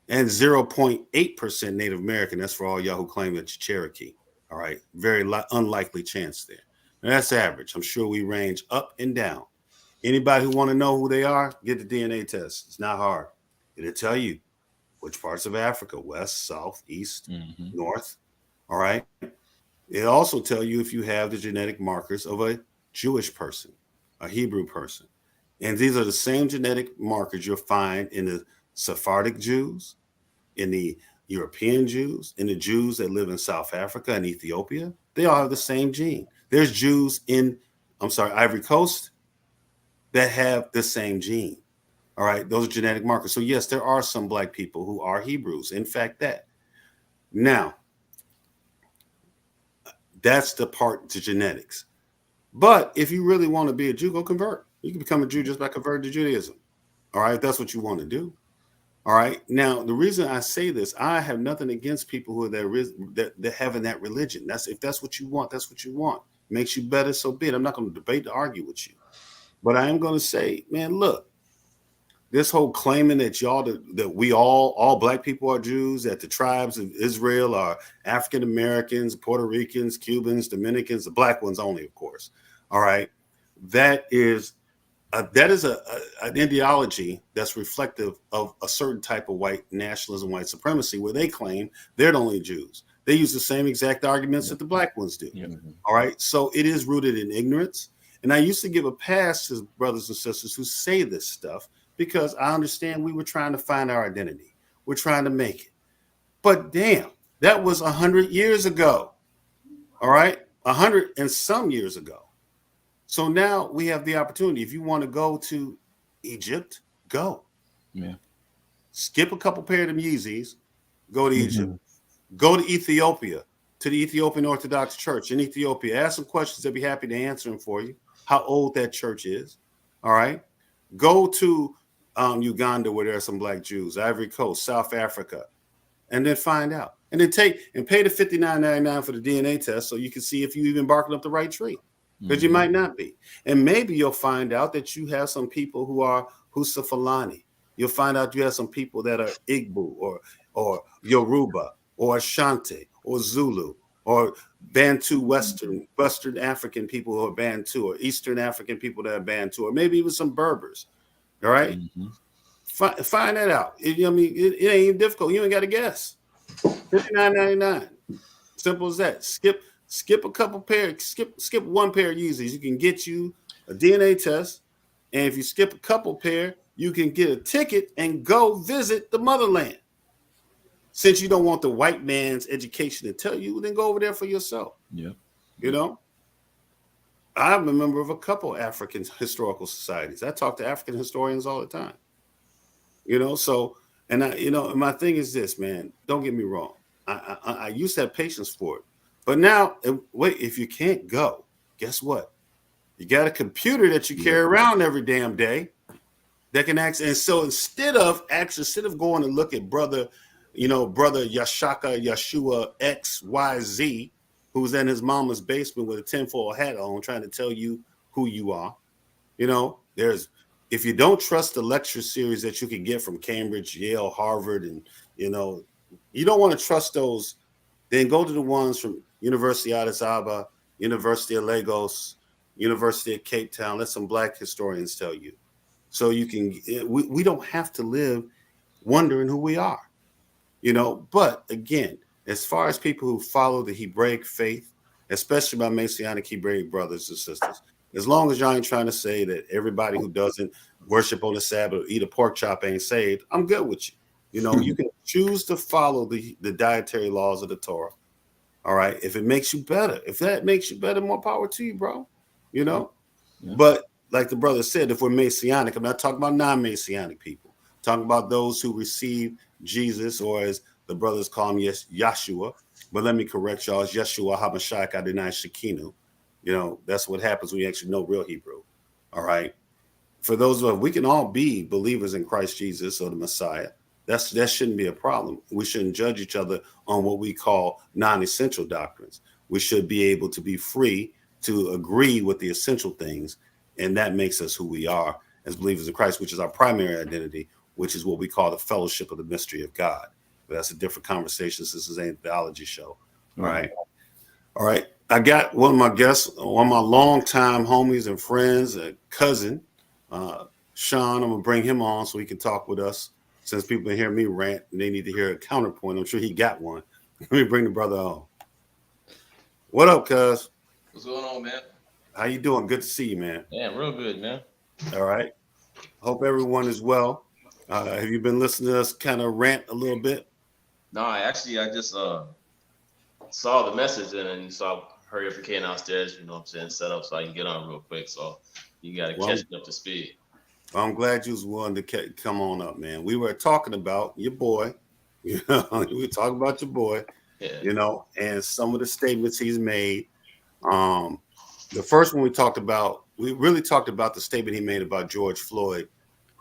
And 0.8% Native American. That's for all y'all who claim that you're Cherokee. All right. Very unlikely chance there. And that's average. I'm sure we range up and down. Anybody who want to know who they are, get the DNA test. It's not hard. It'll tell you which parts of Africa, west, south, east, north. All right. It'll also tell you if you have the genetic markers of a Jewish person, a Hebrew person. And these are the same genetic markers you'll find in the Sephardic Jews, in the European Jews, in the Jews that live in South Africa and Ethiopia. They all have the same gene. There's Jews in, Ivory Coast that have the same gene. All right, those are genetic markers. So yes, there are some black people who are Hebrews. In fact, that. Now, that's the part to genetics. But if you really want to be a Jew, go convert. You can become a Jew just by converting to Judaism. All right, if that's what you want to do. All right. Now, the reason I say this, I have nothing against people who are that having that religion. If that's what you want, that's what you want. Makes you better, so be it. I'm not going to debate or argue with you. But I am going to say, man, look, this whole claiming that that we all black people are Jews, that the tribes of Israel are African Americans, Puerto Ricans, Cubans, Dominicans, the black ones only, of course. All right. That is an ideology that's reflective of a certain type of white nationalism, white supremacy, where they claim they're the only Jews. They use the same exact arguments that the black ones do. Yeah. All right. So it is rooted in ignorance. And I used to give a pass to brothers and sisters who say this stuff because I understand we were trying to find our identity. We're trying to make it. But damn, that was 100 years ago. All right. 100 and some years ago. So now we have the opportunity. If you want to go to Egypt, go. Yeah. Skip a couple pair of them Yeezys, go to Egypt. Go to Ethiopia, to the Ethiopian Orthodox Church in Ethiopia. Ask some questions. They'll be happy to answer them for you. How old that church is. All right. Go to Uganda, where there are some black Jews, Ivory Coast, South Africa, and then find out. And then pay the $59.99 for the DNA test so you can see if you even barking up the right tree. Because you might not be. And maybe you'll find out that you have some people who are Husa Fulani. You'll find out you have some people that are Igbo or Yoruba or Ashanti or Zulu or Bantu Western African people who are Bantu or Eastern African people that are Bantu or maybe even some Berbers. All right? Find that out. It ain't even difficult. You ain't got to guess. $59.99. Simple as that. Skip a couple pair, skip one pair of Yeezys. You can get you a DNA test. And if you skip a couple pair, you can get a ticket and go visit the motherland. Since you don't want the white man's education to tell you, then go over there for yourself. Yeah. You know? I'm a member of a couple African historical societies. I talk to African historians all the time. You know, so, and my thing is this, man, don't get me wrong. I used to have patience for it. But now, wait, if you can't go, guess what? You got a computer that you carry around every damn day that can access. And so instead of going to look at brother Yashaka Yeshua XYZ, who's in his mama's basement with a tinfoil hat on, trying to tell you who you are, if you don't trust the lecture series that you can get from Cambridge, Yale, Harvard, and you don't want to trust those, then go to the ones from University of Addis Ababa, University of Lagos, University of Cape Town. Let some black historians tell you. So you can, we don't have to live wondering who we are, But again, as far as people who follow the Hebraic faith, especially my Messianic Hebraic brothers and sisters, as long as y'all ain't trying to say that everybody who doesn't worship on the Sabbath or eat a pork chop ain't saved, I'm good with you. You can choose to follow the dietary laws of the Torah. All right. If it makes you better, more power to you, bro. Yeah. But like the brother said, if we're Messianic, I'm not talking about non-Messianic people. I'm talking about those who receive Jesus, or as the brothers call him, Yeshua. But let me correct y'all. It's Yeshua HaMashiach Adonai Shekinu. That's what happens when you actually know real Hebrew. All right. For those of us, we can all be believers in Christ Jesus or the Messiah. That shouldn't be a problem. We shouldn't judge each other on what we call non-essential doctrines. We should be able to be free to agree with the essential things, and that makes us who we are as believers in Christ, which is our primary identity, which is what we call the fellowship of the mystery of God. But that's a different conversation since this ain't a theology show. All right. I got one of my guests, one of my longtime homies and friends, a cousin, Sean. I'm gonna bring him on so he can talk with us. Since people hear me rant and they need to hear a counterpoint, I'm sure he got one. Let me bring the brother on. What up, cuz? What's going on, man? How you doing? Good to see you, man. Yeah, real good, man. All right. Hope everyone is well. Have you been listening to us kind of rant a little bit? No, I just saw the message and so I hurry up and came downstairs, you know what I'm saying, set up so I can get on real quick. So you got to catch me up to speed. Well, I'm glad you was willing to come on up, man. We were talking about your boy. You know, we were talking about your boy, Yeah. you know, and some of the statements he's made. The first one we really talked about the statement he made about George Floyd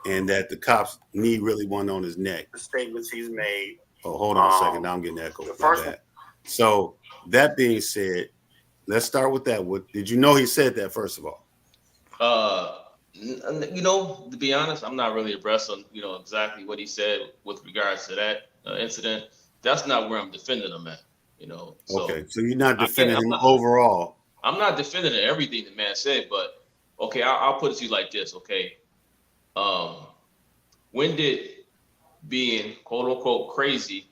and that the cops knee really one on his neck. The statements he's made. Oh, hold on a second. Now I'm getting echoed. So that being said, let's start with that. What did you know he said that first of all? You know, to be honest, I'm not really abreast on, you know, exactly what he said with regards to that incident. That's not where I'm defending him at, you know. So, okay, so you're not defending him overall. I'm not defending everything the man said, but okay, I'll put it to you like this, okay. When did being quote unquote crazy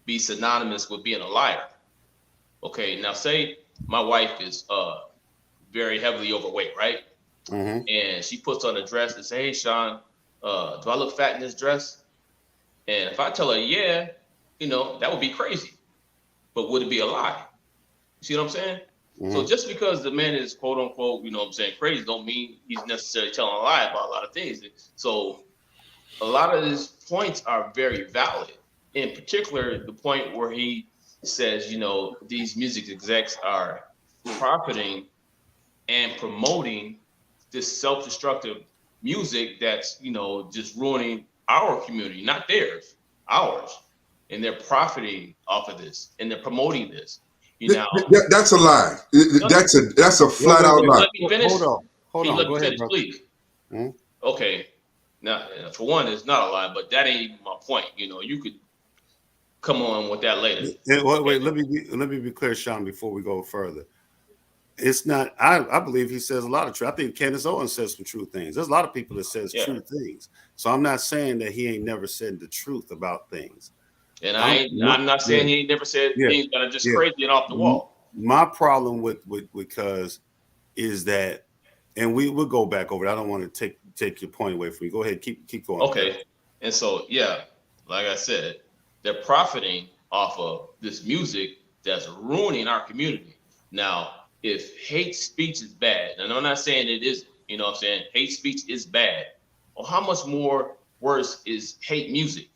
be synonymous with being a liar? Okay, now say my wife is very heavily overweight, right? Mm-hmm. And she puts on a dress and say, "Hey, Sean, do I look fat in this dress?" And if I tell her, "Yeah," you know, that would be crazy. But would it be a lie? You see what I'm saying? Mm-hmm. So just because the man is quote unquote, you know what I'm saying, crazy, don't mean he's necessarily telling a lie about a lot of things. So a lot of his points are very valid. In particular, the point where he says, you know, these music execs are profiting and promoting this self-destructive music that's, you know, just ruining our community, not theirs, ours. And they're profiting off of this and they're promoting this. You know, That's a lie. That's a flat out lie. Let me finish. Hold on. Let Go me ahead, finish, bro. please. Hmm? Okay. Now, for one, it's not a lie, but that ain't my point. You know, you could come on with that later. Wait. Let me be clear, Sean. Before we go further, it's not. I believe he says a lot of truth. I think Candace Owens says some true things. There's a lot of people that says true things. So I'm not saying that he ain't never said the truth about things. And I'm not saying he ain't never said things that are just crazy and off the wall. My problem with Cuz is that, and we'll go back over it. I don't want to take your point away from you. Go ahead, keep going. Okay. And so like I said, they're profiting off of this music that's ruining our community. Now, if hate speech is bad, and I'm not saying it isn't, you know what I'm saying? Hate speech is bad. Well, how much more worse is hate music?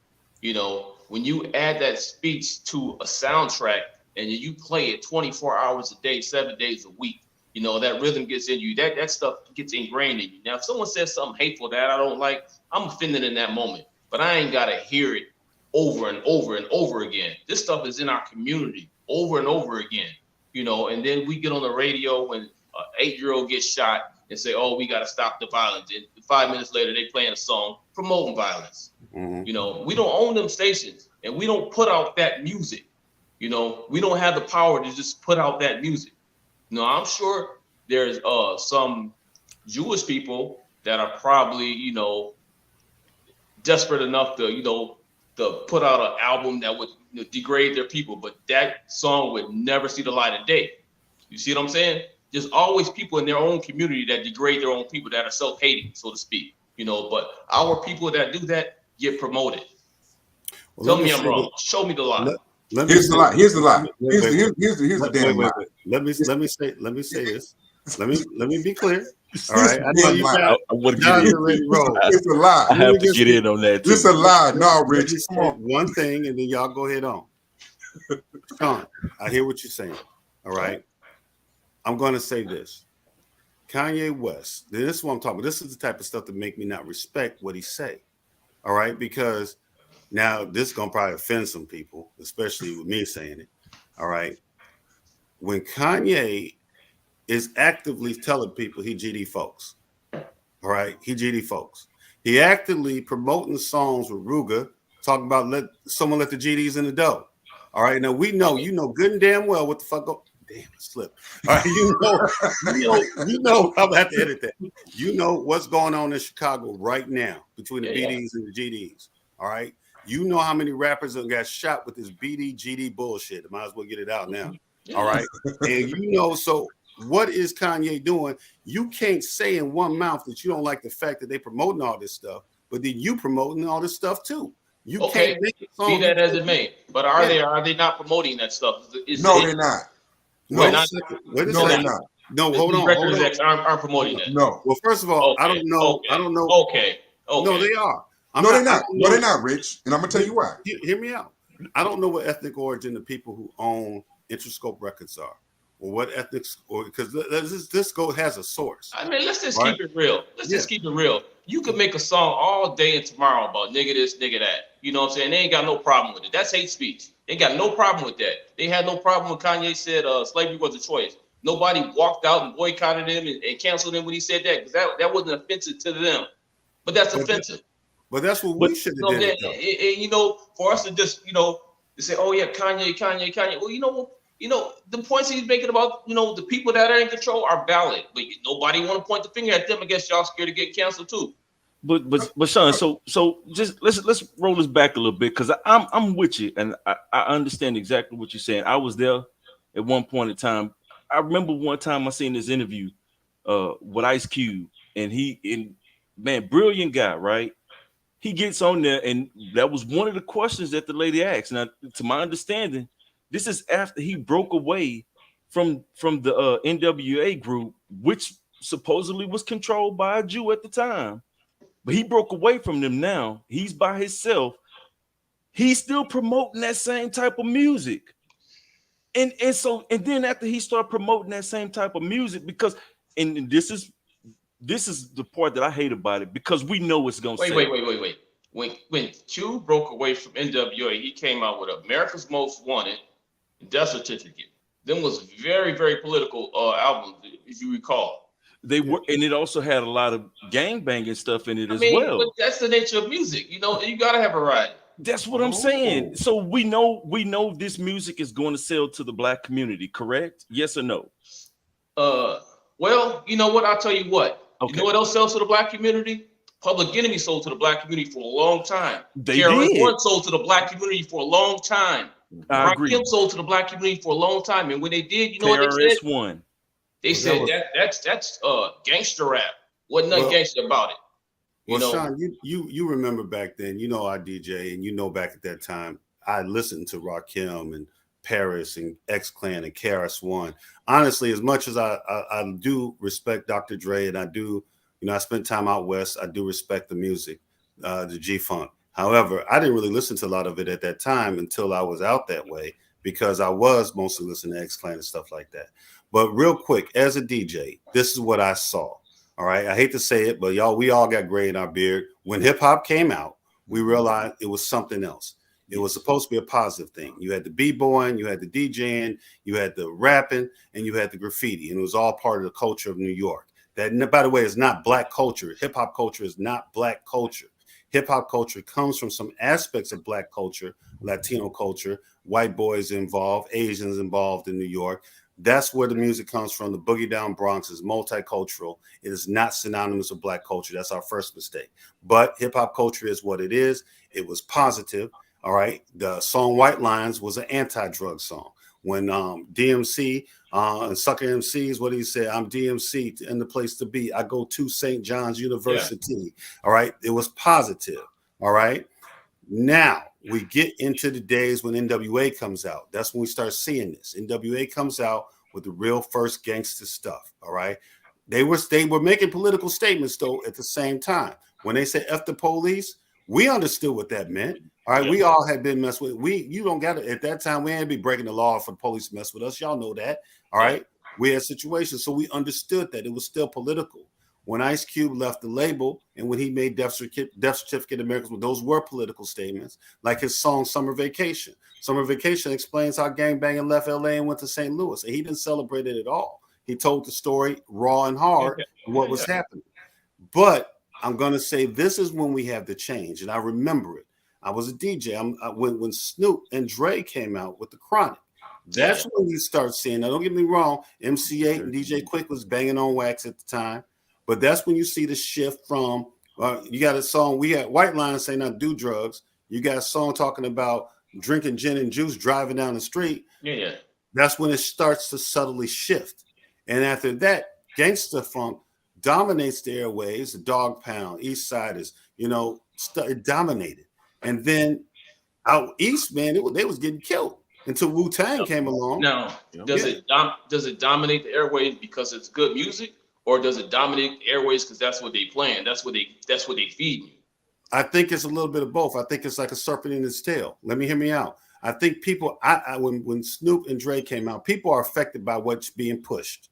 You know, when you add that speech to a soundtrack and you play it 24 hours a day, 7 days a week, you know, that rhythm gets in you. That stuff gets ingrained in you. Now, if someone says something hateful that I don't like, I'm offended in that moment. But I ain't got to hear it over and over and over again. This stuff is in our community over and over again, you know, and then we get on the radio when an 8-year-old gets shot and say, "Oh, we got to stop the violence." And 5 minutes later, they playing a song promoting violence. Mm-hmm. You know, we don't own them stations and we don't put out that music. You know, we don't have the power to just put out that music. No, I'm sure there's some Jewish people that are probably, you know, desperate enough to, you know, to put out an album that would, you know, degrade their people, but that song would never see the light of day. You see what I'm saying? There's always people in their own community that degrade their own people, that are self-hating, so to speak. You know, but our people that do that get promoted. Well, tell me I'm wrong. Show me the lie. Here's the lie. Here's the lie. Here's the damn lie. Let me say this. Let me be clear. All right. I know you got. It's a lie. I have to get in on that too. It's a lie. No, Rich. Come on. One thing, and then y'all go ahead on. Sean, I hear what you're saying. All right. I'm going to say this. Kanye West. This is what I'm talking about. This is the type of stuff that make me not respect what he say. All right, because now this is gonna probably offend some people, especially with me saying it. All right. When Kanye is actively telling people he GD folks, all right, he GD folks. He actively promoting songs with Ruger, talking about let the GDs in the dough. All right, now we know, you know good and damn well what the fuck damn, it slipped. All right, you know, I'm gonna have to edit that. You know what's going on in Chicago right now between the BDs and the GDs. All right, you know how many rappers have got shot with this BD GD bullshit. I might as well get it out now. All right, and you know, so what is Kanye doing? You can't say in one mouth that you don't like the fact that they promoting all this stuff, but then you promoting all this stuff too. You can't make a song. Be that as it may, but are they not promoting that stuff? No, they're not. No, they're not. No, they're not. No, hold on. Record execs aren't promoting that. No. Well, first of all, I don't know. I don't know. Okay. No, they are. They're not. No, they're not, Rich. And I'm gonna tell you why. Hear me out. I don't know what ethnic origin the people who own Interscope Records are, or what ethnics, or because this has a source. I mean, let's just keep it real. Just keep it real. You could make a song all day and tomorrow about nigga this, nigga that. You know what I'm saying? They ain't got no problem with it. That's hate speech. They ain't got no problem with that. They had no problem when Kanye said slavery was a choice. Nobody walked out and boycotted him and canceled him when he said that, because that wasn't offensive to them. But that's offensive. But that's what we should have done. And you know, for us to just, you know, to say, oh yeah, Kanye. Well, you know, the points he's making about, you know, the people that are in control are valid, but nobody want to point the finger at them. I guess y'all scared to get canceled too. But Sean, so just let's roll this back a little bit, because I'm with you and I understand exactly what you're saying. I was there at one point in time. I remember one time I seen this interview with Ice Cube, and man, brilliant guy, right? He gets on there, and that was one of the questions that the lady asked. Now, to my understanding, this is after he broke away from the NWA group, which supposedly was controlled by a Jew at the time. But he broke away from them now. He's by himself. He's still promoting that same type of music. And then after he started promoting that same type of music, because this is the part that I hate about it, because we know it's gonna wait. When Q broke away from NWA, he came out with America's Most Wanted, Death Certificate. Them was very, very political albums, if you recall. They were, and it also had a lot of gangbanging stuff in it as well. But that's the nature of music. You know, you gotta have variety. That's what I'm saying. So we know this music is going to sell to the black community, correct? Yes or no? Well, you know what? I'll tell you what. Okay. You know what else sells to the black community? Public Enemy sold to the black community for a long time. They did. One sold to the black community for a long time. I agree. Rakim sold to the black community for a long time. And when they did, you know what they said? KRS-One. They said that's gangster rap. Wasn't nothing gangster about it. You know? Sean, you remember back then, you know, I DJ, and you know, back at that time, I listened to Rakim and Paris and X-Clan and KRS-One. Honestly, as much as I do respect Dr. Dre, and I do, you know, I spent time out west, I do respect the music, the G-Funk. However, I didn't really listen to a lot of it at that time until I was out that way, because I was mostly listening to X-Clan and stuff like that. But real quick, as a DJ, this is what I saw. All right. I hate to say it, but we all got gray in our beard. When hip hop came out, we realized it was something else. It was supposed to be a positive thing. You had the b-boying, you had the DJing, you had the rapping, and you had the graffiti. And it was all part of the culture of New York. That, by the way, is not black culture. Hip hop culture is not black culture. Hip hop culture comes from some aspects of black culture, Latino culture, white boys involved, Asians involved in New York. That's where the music comes from. The Boogie Down Bronx is multicultural. It is not synonymous with black culture. That's our first mistake. But hip hop culture is what it is. It was positive. All right. The song White Lines was an anti-drug song. When DMC and Sucker MCs, what do you say? I'm DMC in the place to be. I go to St. John's University. Yeah. All right. It was positive. All right. Now we get into the days when NWA comes out. That's when we start seeing this. NWA comes out with the real first gangster stuff. All right. They were making political statements, though, at the same time. When they said F the police, we understood what that meant. All right. Yeah. We all had been messed with. You don't got to, at that time, we ain't be breaking the law for the police to mess with us. Y'all know that. All right. We had situations. So we understood that it was still political. When Ice Cube left the label and when he made Death Certificate Americans, those were political statements, like his song Summer Vacation. Summer Vacation explains how gangbanging left LA and went to St. Louis. And he didn't celebrate it at all. He told the story raw and hard, what was happening. But I'm going to say this is when we have the change. And I remember it. I was a DJ. When Snoop and Dre came out with The Chronic, That's when you start seeing. Now, don't get me wrong. MC8 and DJ Quick was banging on wax at the time, but that's when you see the shift from. You got a song. We had White Line saying not do drugs. You got a song talking about drinking gin and juice, driving down the street. Yeah. That's when it starts to subtly shift. And after that, gangster funk dominates the airwaves. The Dog Pound, East Siders, it dominated. And then out east, man, they was getting killed until Wu-Tang came along. Now, does it dominate the airwaves because it's good music, or does it dominate the airwaves because that's what they playing? That's what they feed you. I think it's a little bit of both. I think it's like a serpent in its tail. Hear me out. I think people, when Snoop and Dre came out, people are affected by what's being pushed.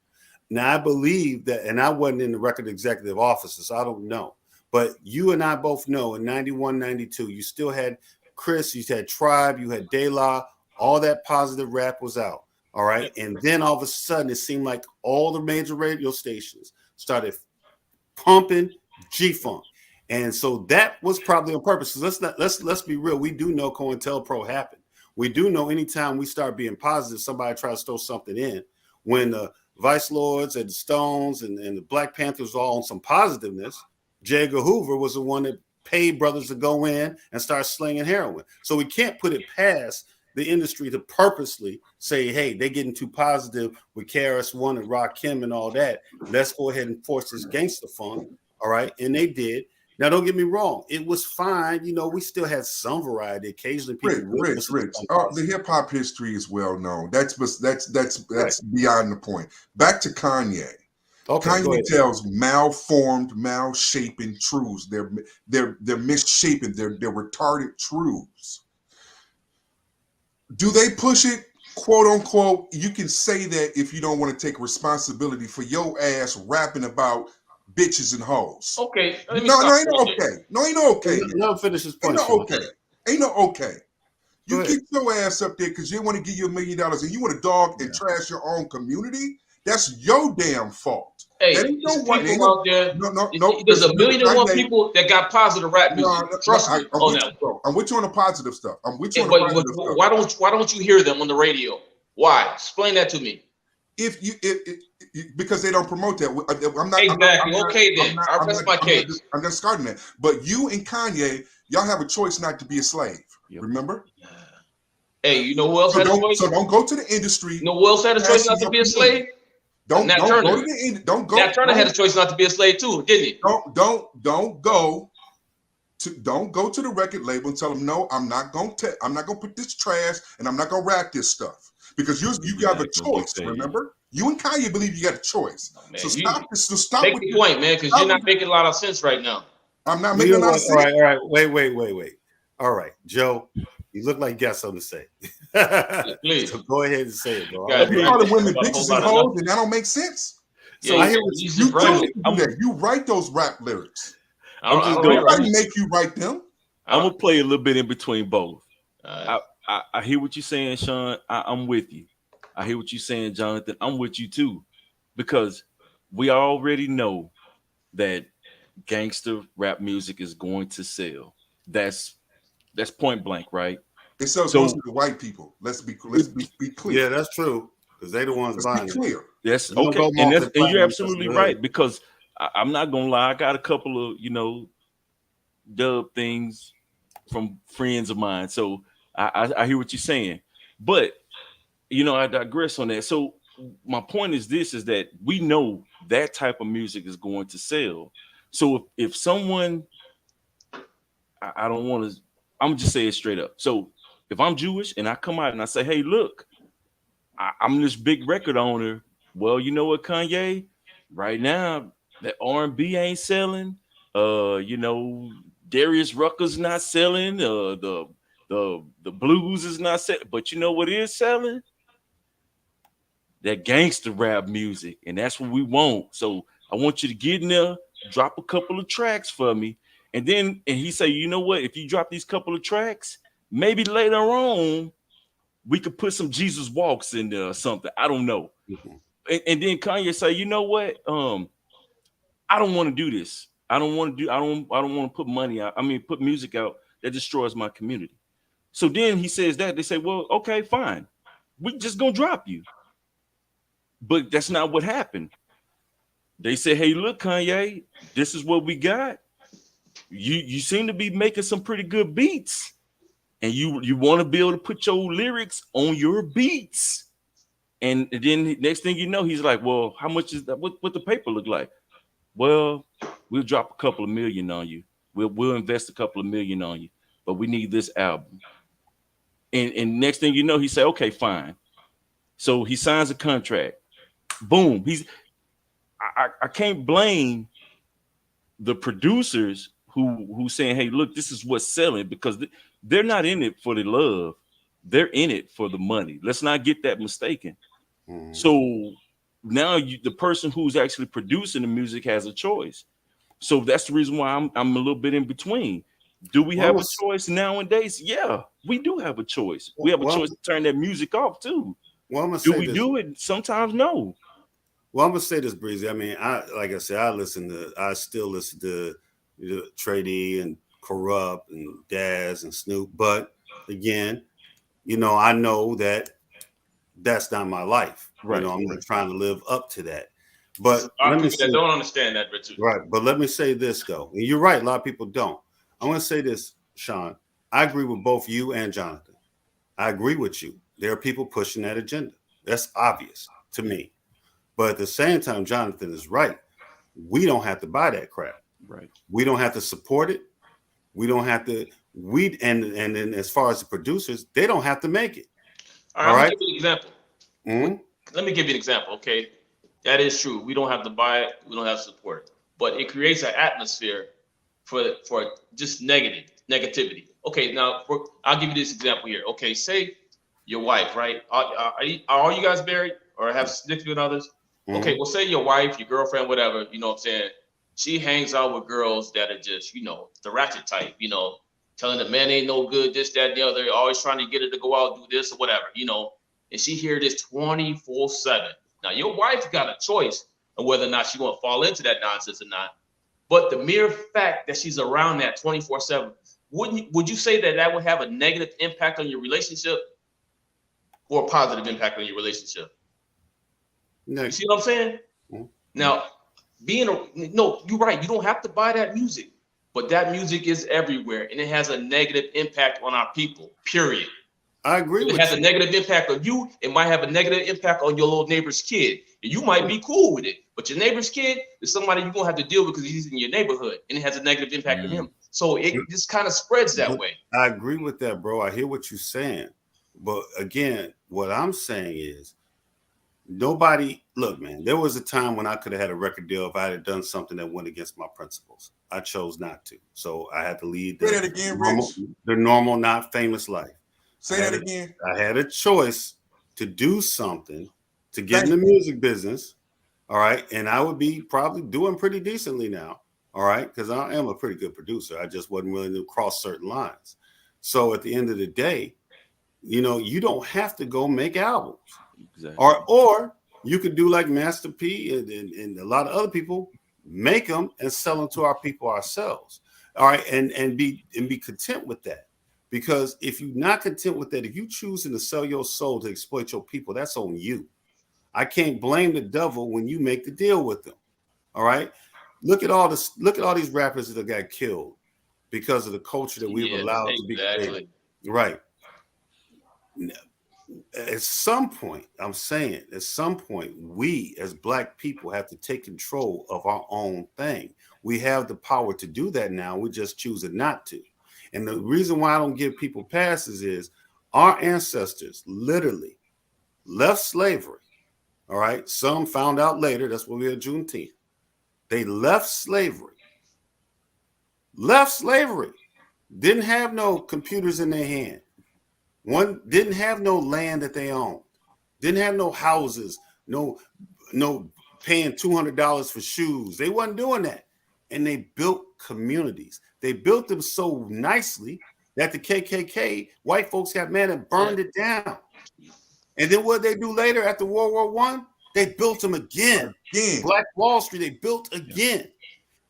Now, I believe that, and I wasn't in the record executive offices, so I don't know. But you and I both know in 91, 92, you still had Chris, you had Tribe, you had De La, all that positive rap was out. All right. And then all of a sudden, it seemed like all the major radio stations started pumping G-Funk. And so that was probably on purpose. So let's be real. We do know COINTELPRO happened. We do know anytime we start being positive, somebody tries to throw something in. When the Vice Lords and the Stones and the Black Panthers were all on some positiveness, J. Edgar Hoover was the one that paid brothers to go in and start slinging heroin. So we can't put it past the industry to purposely say, hey, they're getting too positive with KRS-One and Rakim and all that. Let's go ahead and force this gangster funk. All right. And they did. Now, don't get me wrong. It was fine. We still had some variety. Occasionally, people Rich. The hip hop history is well known. That's beyond the point. Back to Kanye. Okay, Kanye tells malformed, malshapen truths. They're misshapen. They're retarded truths. Do they push it? Quote unquote. You can say that if you don't want to take responsibility for your ass rapping about bitches and hoes. Okay. No, ain't okay. No, ain't okay. No, finish his point. Ain't no okay. You get your ass up there because you want to give you $1 million and you want to dog and trash your own community. That's your damn fault. Hey, there's people out there. No. There's 1 million and one people that got positive rap music. Trust me on that. I'm with you on the positive stuff. Stuff. Why don't you hear them on the radio? Why? Explain that to me. Because they don't promote that. I'm not exactly. Then I rest my case. I'm not starting that. But you and Kanye, y'all have a choice not to be a slave. Yep. Remember? Hey, you know who else had a choice? So don't go to the industry. You know who else had a choice not to be a slave? Don't go to the don't go. Nat Turner had a choice not to be a slave too, didn't he? Don't go to the record label and tell them no. I'm not gonna put this trash and I'm not gonna rap this stuff because you got a choice. Remember, you and Kanye believe you got a choice. Man, so stop. Make the point, man, because you're not making a lot of sense right now. I'm not making a lot of sense. All right. Wait. All right, Joe. You look like you got something to say. Please. So go ahead and say it, bro. You call the women bitches and hoes, and that don't make sense. So I hear what you write those rap lyrics. Nobody make you write them. I'm gonna play a little bit in between both. I hear what you're saying, Sean. I'm with you. I hear what you're saying, Jonathan. I'm with you too, because we already know that gangster rap music is going to sell. That's point blank, right? It sells mostly to white people. Let's be clear. Yeah, that's true. Because they the ones buying it. Yes, okay. And you're absolutely right. Because I'm not gonna lie, I got a couple of dub things from friends of mine. So I hear what you're saying. But I digress on that. So my point is this: is that we know that type of music is going to sell. So if someone, I don't want to. I'm just saying it straight up. So if I'm Jewish and I come out and I say, hey, look, I'm this big record owner. Well, you know what, Kanye? Right now, that R&B ain't selling. Darius Rucker's not selling. The blues is not selling. But you know what is selling? That gangster rap music. And that's what we want. So I want you to get in there, drop a couple of tracks for me. And he say, you know what? If you drop these couple of tracks, maybe later on we could put some Jesus Walks in there or something. I don't know. Mm-hmm. And then Kanye say, you know what? I don't want to do this. I don't want to put money out. Put music out that destroys my community. So then he says that they say, well, okay, fine. we just gonna drop you. But that's not what happened. They said, hey, look, Kanye, this is what we got. You seem to be making some pretty good beats. And you want to be able to put your lyrics on your beats. And then next thing you know, he's like, well, how much is that? What the paper look like? Well, we'll drop a couple of million on you. We'll invest a couple of million on you, but we need this album. And next thing you know, he said, okay, fine. So he signs a contract. Boom. I can't blame the producers who saying, hey, look, this is what's selling, because they're not in it for the love. They're in it for the money. Let's not get that mistaken. Mm. So now the person who's actually producing the music has a choice. So that's the reason why I'm a little bit in between. Do we have a choice nowadays? Yeah, we do have a choice. We have a choice to turn that music off too. Well, do we do it? Sometimes no. Well, I'm gonna say this, Breezy. I mean, like I said, I still listen to Trady and Corrupt and Daz and Snoop. But again, I know that that's not my life. Right. I'm not trying to live up to that. But I don't understand that, Richard. Right. But let me say this, though. And you're right. A lot of people don't. I want to say this, Sean. I agree with both you and Jonathan. I agree with you. There are people pushing that agenda. That's obvious to me. But at the same time, Jonathan is right. We don't have to buy that crap. Right. We don't have to support it. We don't have to. And then as far as the producers, they don't have to make it. All right. Let me give you an example. Mm-hmm. Let me give you an example. Okay, that is true. We don't have to buy it. We don't have to support it. But it creates an atmosphere for just negativity. Okay, now I'll give you this example here. Okay, say your wife, right? Are all you guys married or have significant others? Mm-hmm. Okay, well, say your wife, your girlfriend, whatever, you know what I'm saying? She hangs out with girls that are just, the ratchet type, telling the man ain't no good, this, that, and the other, always trying to get her to go out, do this or whatever, and she hear this 24/7. Now, your wife got a choice of whether or not she's going to fall into that nonsense or not. But the mere fact that she's around that 24/7, would you say that would have a negative impact on your relationship or a positive impact on your relationship? No. You see what I'm saying? Mm-hmm. Now, you're right. You don't have to buy that music, but that music is everywhere, and it has a negative impact on our people. Period. I agree. It has a negative impact on you. It might have a negative impact on your little neighbor's kid. And you might be cool with it, but your neighbor's kid is somebody you're gonna have to deal with because he's in your neighborhood, and it has a negative impact on him. So it just kind of spreads that way. I agree with that, bro. I hear what you're saying, but again, what I'm saying is, look, man, there was a time when I could have had a record deal if I had done something that went against my principles. I chose not to. So I had to lead the normal, not famous life. Say that again. I had a choice to do something to get in the music business. All right. And I would be probably doing pretty decently now. All right. Because I am a pretty good producer. I just wasn't willing to cross certain lines. So at the end of the day, you don't have to go make albums. Exactly. Or you could do like Master P and a lot of other people, make them and sell them to our people ourselves. All right, and be content with that. Because if you're not content with that, if you choosing to sell your soul to exploit your people, that's on you. I can't blame the devil when you make the deal with them. All right. Look at all these rappers that got killed because of the culture that we've allowed to be created. Right. At some point, we as Black people have to take control of our own thing. We have the power to do that now. We're just choosing not to. And the reason why I don't give people passes is our ancestors literally left slavery. All right. Some found out later. That's what we had Juneteenth. They left slavery. Didn't have no computers in their hand. One didn't have no land that they owned, didn't have no houses, no paying $200 for shoes. They wasn't doing that. And they built communities. They built them so nicely that the KKK, white folks got mad and burned it down. And then what they do later after World War I? They built them again. Black Wall Street, they built again.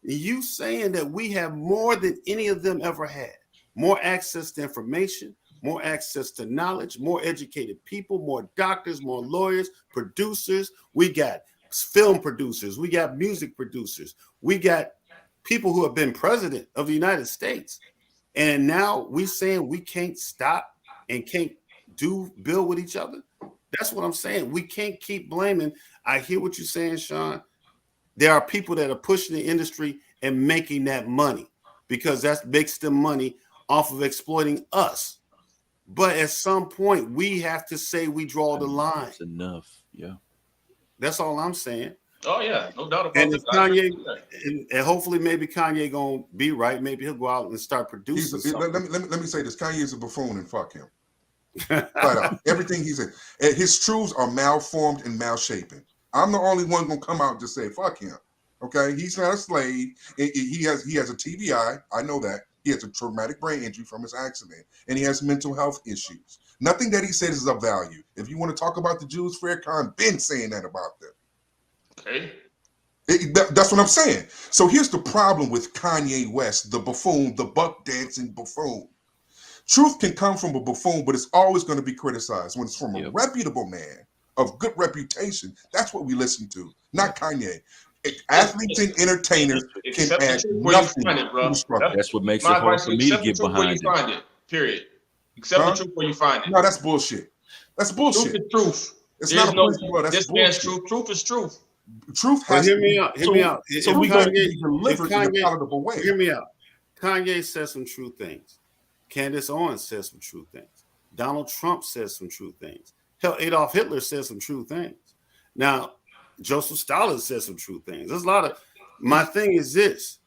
And you saying that we have more than any of them ever had, more access to information, more access to knowledge, more educated people, more doctors, more lawyers, producers. We got film producers. We got music producers. We got people who have been president of the United States. And now we saying we can't stop and can't build with each other. That's what I'm saying. We can't keep blaming. I hear what you're saying, Sean. There are people that are pushing the industry and making that money because that makes them money off of exploiting us. But at some point, we have to say we draw the line. That's enough. Yeah. That's all I'm saying. Oh yeah, no doubt about And it. if Kanye, and hopefully maybe Kanye gonna be right. Maybe he'll go out and start producing. Let me say this: Kanye is a buffoon, and fuck him. Flat out. Everything he said, and his truths are malformed and malshapen. I'm the only one gonna come out and just say fuck him. Okay, he's not a slave. He has a TBI. I know that. He has a traumatic brain injury from his accident, and he has mental health issues. Nothing that he said is of value. If you want to talk about the Jews, Farrakhan been saying that about them. Okay. That's what I'm saying. So here's the problem with Kanye West, the buffoon, the buck dancing buffoon. Truth can come from a buffoon, but it's always going to be criticized. When it's from a reputable man of good reputation, that's what we listen to, not Kanye. Athletes and entertainers can add nothing to the struggle. That's what makes it hard for me to get behind it. Find it. Period. Accept the truth where you find it. No, that's bullshit. That's bullshit. Truth is truth. It's not a place to go. That's this bullshit. man's truth. Truth is truth. Truth has hear me out. Hear me out. So we got to be delivered in a palatable way. Hear me out. Kanye says some true things. Candace Owens says some true things. Donald Trump says some true things. Hell, Adolf Hitler says some true things. Now, Joseph Stalin says some true things. There's a lot of. My thing is this.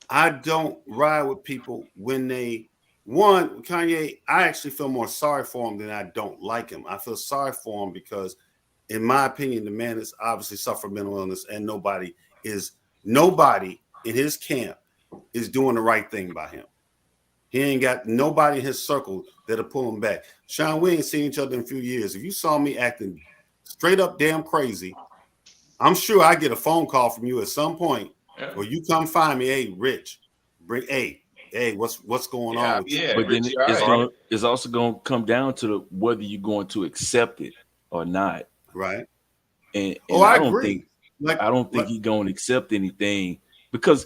I don't ride with people when Kanye, I actually feel more sorry for him than I don't like him. I feel sorry for him because, in my opinion, the man has obviously suffered mental illness, and nobody in his camp is doing the right thing by him. He ain't got nobody in his circle that'll pull him back. Sean, we ain't seen each other in a few years. If you saw me acting straight up damn crazy, I'm sure I get a phone call from you at some point, or you come find me. Hey, Rich, hey, what's going on? With but then it's also going to come down to whether you're going to accept it or not, right? And I don't think he's going to accept anything because,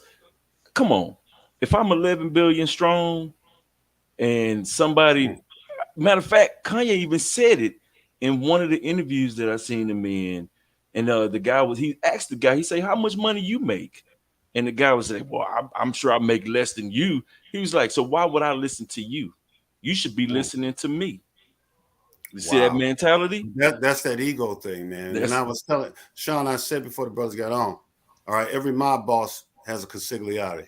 come on, if I'm 11 billion strong, and somebody, matter of fact, Kanye even said it in one of the interviews that I seen him in, and he asked the guy, he said, "How much money you make?" And the guy was like, "Well, I'm sure I make less than you." He was like, "So why would I listen to you? You should be listening to me." You see that mentality? That's that ego thing, man. And I was telling Sean, I said before the brothers got on, all right, every mob boss has a consigliere.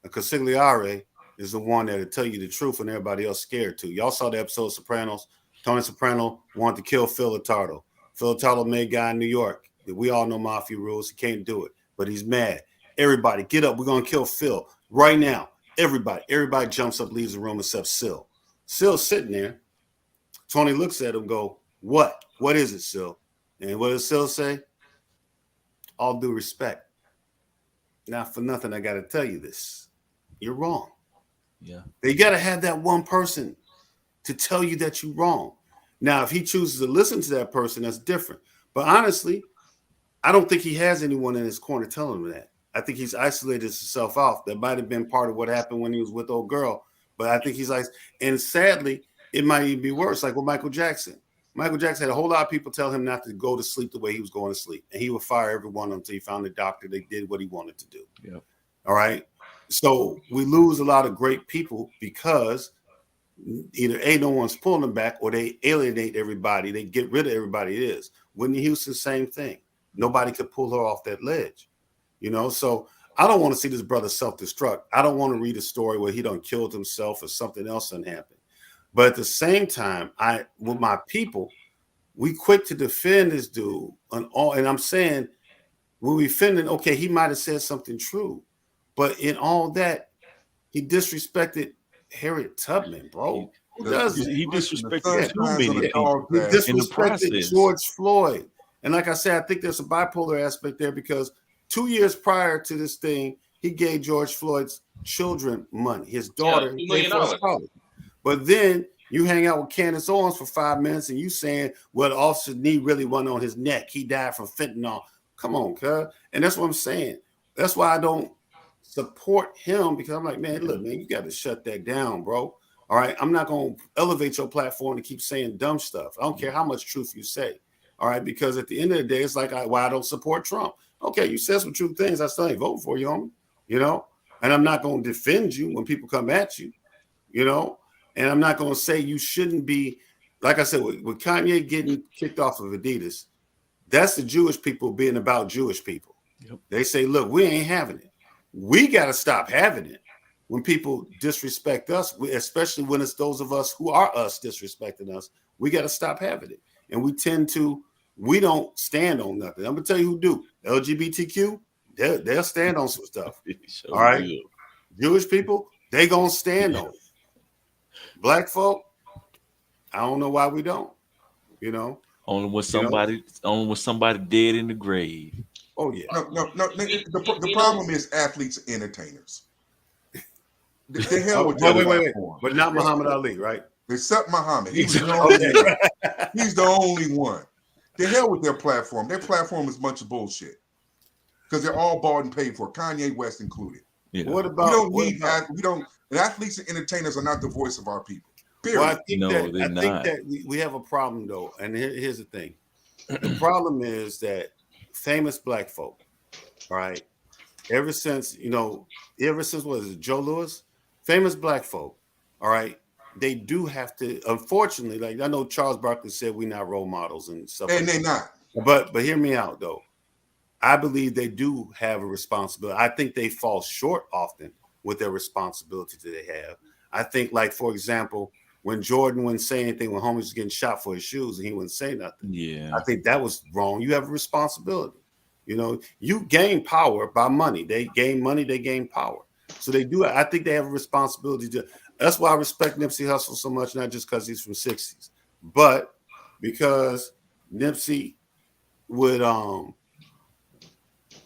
A consigliere is the one that'll tell you the truth when everybody else scared to. Y'all saw the episode of Sopranos. Tony Soprano wanted to kill Phil Lottardo. Phil Lottardo made a guy in New York. We all know mafia rules. He can't do it, but he's mad. Everybody, get up. We're going to kill Phil right now. Everybody jumps up, leaves the room except Sil. Sil's sitting there. Tony looks at him and go, "What? What is it, Sil?" And what does Sil say? "All due respect. Not for nothing, I got to tell you this. You're wrong." Yeah. They got to have that one person to tell you that you're wrong. Now, if he chooses to listen to that person, that's different. But honestly, I don't think he has anyone in his corner telling him that. I think he's isolated himself off. That might have been part of what happened when he was with old girl. But I think he's like, and sadly, it might even be worse, like with Michael Jackson. Michael Jackson had a whole lot of people tell him not to go to sleep the way he was going to sleep. And he would fire every one of them until he found a doctor that did what he wanted to do. Yep. All right. So we lose a lot of great people because either no one's pulling them back, or they alienate everybody. They get rid of everybody it is. Whitney Houston, same thing. Nobody could pull her off that ledge. So I don't want to see this brother self-destruct. I don't want to read a story where he done killed himself or something else done happened. But at the same time, with my people, we quick to defend this dude and I'm saying when we defending, okay, he might have said something true, but in all that, he disrespected Harriet Tubman, bro. Who does it? He disrespected too many people. He disrespected George Floyd. And like I said, I think there's a bipolar aspect there because 2 years prior to this thing, he gave George Floyd's children money. His daughter, $2 million. But then you hang out with Candace Owens for 5 minutes and you saying, well, the officer's knee really wasn't on his neck. He died from fentanyl. Come on, cuz. And that's what I'm saying. That's why I don't support him, because I'm like, man, look, man, you got to shut that down, bro. All right. I'm not going to elevate your platform to keep saying dumb stuff. I don't care how much truth you say. All right. Because at the end of the day, it's like, why I don't support Trump. Okay. You said some true things. I still ain't voting for you, homie. You know, and I'm not going to defend you when people come at you, you know, and I'm not going to say you shouldn't be, like I said, with Kanye getting kicked off of Addidas, that's the Jewish people being about Jewish people. Yep. They say, look, we ain't having it. We got to stop having it when people disrespect us, especially when it's those of us who are us disrespecting us. We got to stop having it. And we don't stand on nothing. I'm going to tell you who do. LGBTQ, they'll stand on some stuff. Sure. All right. Will. Jewish people, they going to stand on it. Black folk, I don't know why we don't, you know. Only when somebody dead in the grave. Oh yeah. No. The problem is athletes and entertainers. The hell with wait. But not Muhammad Ali, right? Except Muhammad. He's the only one. He's the only one. The hell with their platform. Their platform is a bunch of bullshit. Because they're all bought and paid for, Kanye West included. Yeah. What about athletes and entertainers are not the voice of our people. Period. Well, I think that we have a problem though, and here's the thing. The problem is that famous black folk, right? Ever since what is it, Joe Louis? Famous black folk, all right, they do have to, unfortunately, like I know Charles Barkley said we're not role models and stuff. And they're not. But hear me out though. I believe they do have a responsibility. I think they fall short often with their responsibility that they have. I think, like, for example, when Jordan wouldn't say anything when homies was getting shot for his shoes and he wouldn't say nothing. Yeah. I think that was wrong. You have a responsibility. You know, you gain power by money. They gain money, they gain power. So they do. I think they have a responsibility to. That's why I respect Nipsey Hussle so much, not just because he's from 60s, but because Nipsey would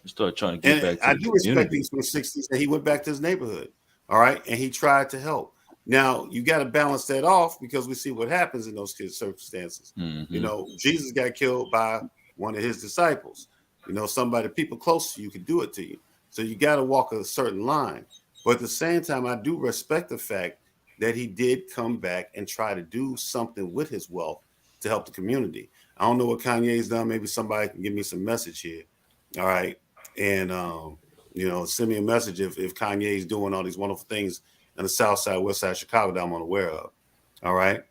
start trying to get back to I do respect these from the 60s, and he went back to his neighborhood. All right. And he tried to help. Now you got to balance that off, because we see what happens in those circumstances. Mm-hmm. You know, Jesus got killed by one of his disciples. You know, people close to you could do it to you. So you got to walk a certain line. But at the same time, I do respect the fact that he did come back and try to do something with his wealth to help the community. I don't know what Kanye's done. Maybe somebody can give me some message here. All right. And, send me a message if Kanye's doing all these wonderful things in the South Side, West Side, Chicago that I'm unaware of. All right.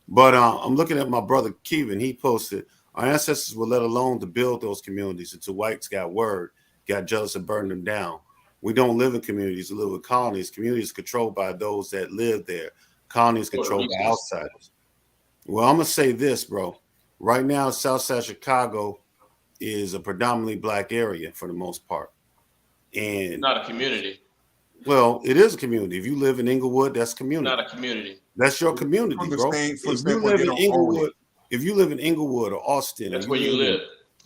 But I'm looking at my brother Kevin. He posted, our ancestors were let alone to build those communities until whites got word, got jealous, and burned them down. We don't live in communities. We live in colonies. Communities controlled by those that live there. Colonies controlled by outsiders. Well, I'm going to say this, bro. Right now, South Side Chicago is a predominantly black area for the most part. And it's not a community. Well, it is a community. If you live in Inglewood, that's community. Not a community. That's your community, bro. If you live in Inglewood or Austin, that's where you live.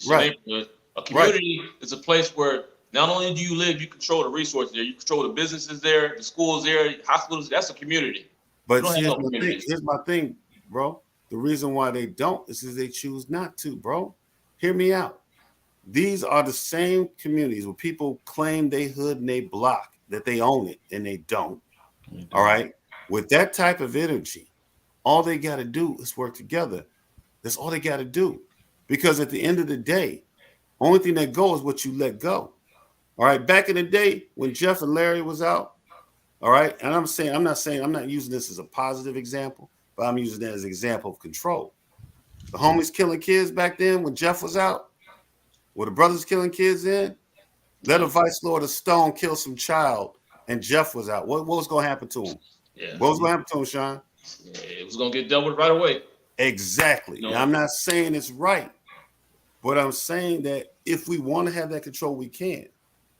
Right. A community is a place where not only do you live, you control the resources there, you control the businesses there, the schools there, hospitals. That's a community. But here's my thing, bro. The reason why they don't is because they choose not to, bro. Hear me out. These are the same communities where people claim they hood and they block, that they own it, and they don't. All right. With that type of energy, all they got to do is work together. That's all they got to do. Because at the end of the day, only thing that goes is what you let go. All right. Back in the day when Jeff and Larry was out. All right. And I'm not using this as a positive example, but I'm using that as an example of control. The homies killing kids back then when Jeff was out, were the brothers killing kids in? Let a vice lord of Stone kill some child, and Jeff was out. What was going to happen to him? Yeah. What was going to happen to him, Sean? Yeah, it was going to get dealt with right away. Exactly. Now, I'm not saying it's right, but I'm saying that if we want to have that control, we can.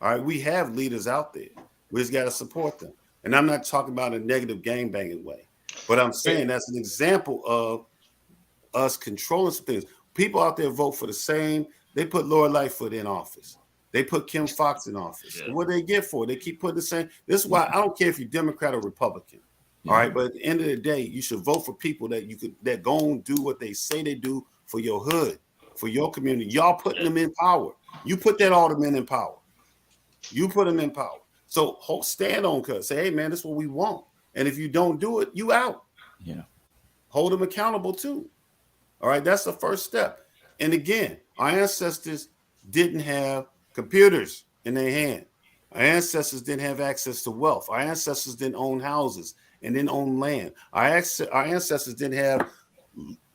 All right, we have leaders out there. We just got to support them. And I'm not talking about a negative gangbanging way, but I'm saying that's an example of us controlling some things. People out there vote for the same. They put Lori Lightfoot in office. They put Kim Fox in office. Yeah. What do they get for it? They keep putting the same. This is why I don't care if you're Democrat or Republican. All right, but at the end of the day, you should vote for people that go and do what they say they do for your hood, for your community. Y'all putting them in power. You put that alderman in power. You put them in power. So stand on cuz. Say, hey man, this is what we want. And if you don't do it, you out. Yeah. Hold them accountable too. All right, that's the first step. And again, our ancestors didn't have computers in their hand. Our ancestors didn't have access to wealth. Our ancestors didn't own houses and didn't own land. Our ancestors didn't have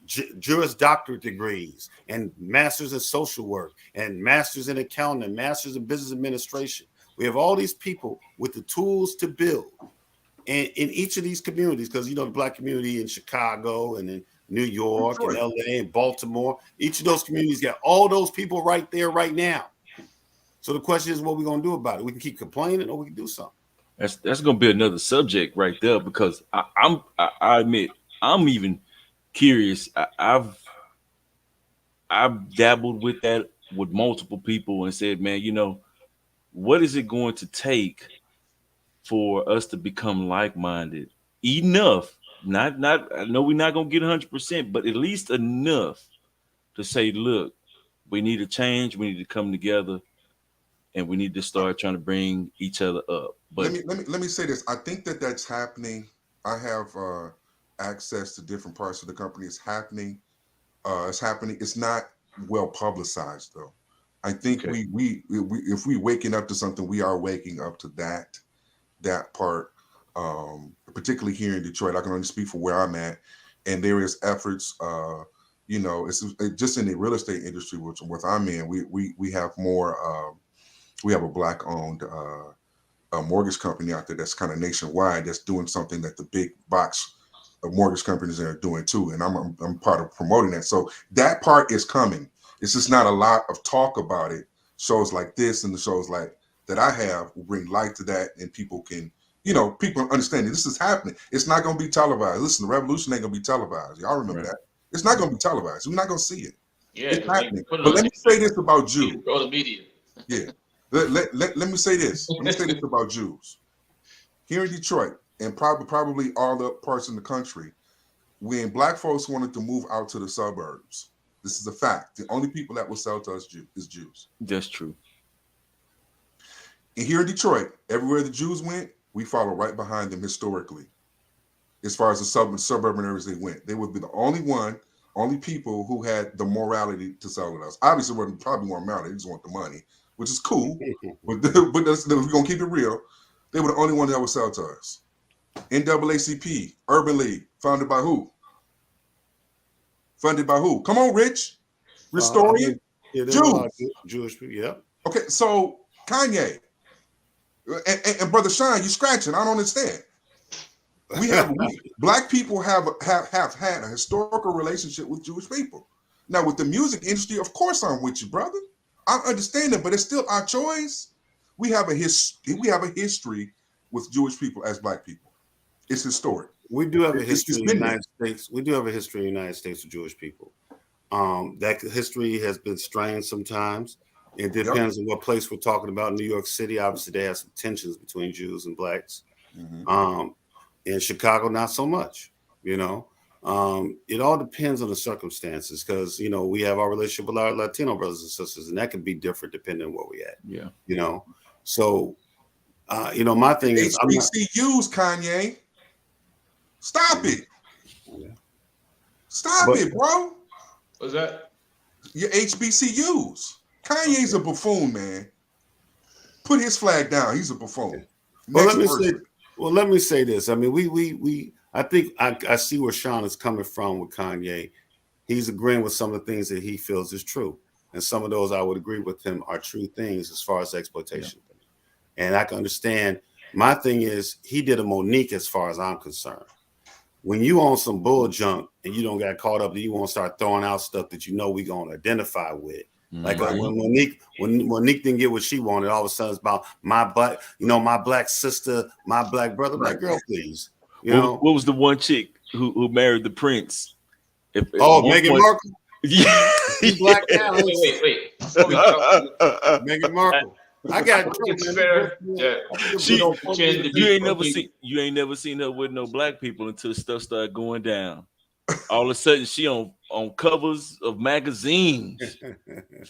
Juris Doctorate degrees and masters in social work and masters in accounting and masters in business administration. We have all these people with the tools to build. And in each of these communities, because, you know, the Black community in Chicago and in New York and LA and Baltimore, each of those communities got all those people right there right now. So the question is, what are we going to do about it? We can keep complaining or we can do something. That's going to be another subject right there, because I admit I'm even curious. I've dabbled with that with multiple people and said, man, you know, what is it going to take for us to become like-minded enough? Not I know we're not going to get 100%, but at least enough to say, look, we need to change. We need to come together, and we need to start trying to bring each other up. But let me say this. I think that's happening. I have access to different parts of the company. It's happening. It's happening. It's not well publicized though. I think we if we waking up to something, we are waking up to that part. Particularly here in Detroit, I can only speak for where I'm at, and there is efforts. You know, it's just in the real estate industry, which I'm in. We have more. We have a Black-owned mortgage company out there that's kind of nationwide, that's doing something that the big box of mortgage companies are doing too, and I'm part of promoting that. So that part is coming. It's just not a lot of talk about it. Shows like this and the shows like that I have will bring light to that, and people can, you know, people understand that this is happening. It's not going to be televised. Listen, the revolution ain't going to be televised. Y'all remember that? It's not going to be televised. We're not going to see it. Yeah, it's happening. But let me say this about Jews. Control the media. Yeah. Let me say this. Let me say this about Jews. Here in Detroit, and probably all the parts in the country, when Black folks wanted to move out to the suburbs, this is a fact. The only people that will sell to us is Jews. That's true. And here in Detroit, everywhere the Jews went, we follow right behind them historically. As far as the suburban areas they went, they would be the only people who had the morality to sell to us. Obviously, probably weren't morality; they just want the money, which is cool. but if we're gonna keep it real, they were the only one that would sell to us. NAACP, Urban League, founded by who? Funded by who? Come on, Rich. Restoring Jewish people. Yeah. Okay, so Kanye and Brother Shine, you scratching. I don't understand. Black people have had a historical relationship with Jewish people. Now, with the music industry, of course I'm with you, brother. I understand it, but it's still our choice. We have a history with Jewish people as Black people. It's historic. We do have a history in the United States. We do have a history in the United States with Jewish people. That history has been strained sometimes. It depends on what place we're talking about. New York City, obviously, they have some tensions between Jews and Blacks. Mm-hmm. In Chicago, not so much. You know, it all depends on the circumstances, because, you know, we have our relationship with our Latino brothers and sisters, and that can be different depending on where we're at. Yeah. You know, so, you know, my thing is HBCUs, Kanye. Stop it. Yeah. Stop it, bro. What's that? Your HBCUs. Kanye's a buffoon, man. Put his flag down. He's a buffoon. Well, let me say this. I mean, I think I see where Sean is coming from with Kanye. He's agreeing with some of the things that he feels is true. And some of those I would agree with him are true things as far as exploitation. Yeah. And I can understand. My thing is, he did a Monique as far as I'm concerned. When you own some bull junk and you don't get caught up, and you want to start throwing out stuff that you know we're going to identify with. Like when Monique didn't get what she wanted, all of a sudden it's about my black sister, my Black brother. Like, girl, please. You know what was the one chick who married the prince? Meghan Markle. Yeah, Black. Wait. Meghan Markle. I got It's fair that She, we don't pretend to be. you ain't never seen her with no black people until stuff started going down. All of a sudden, she on covers of magazines.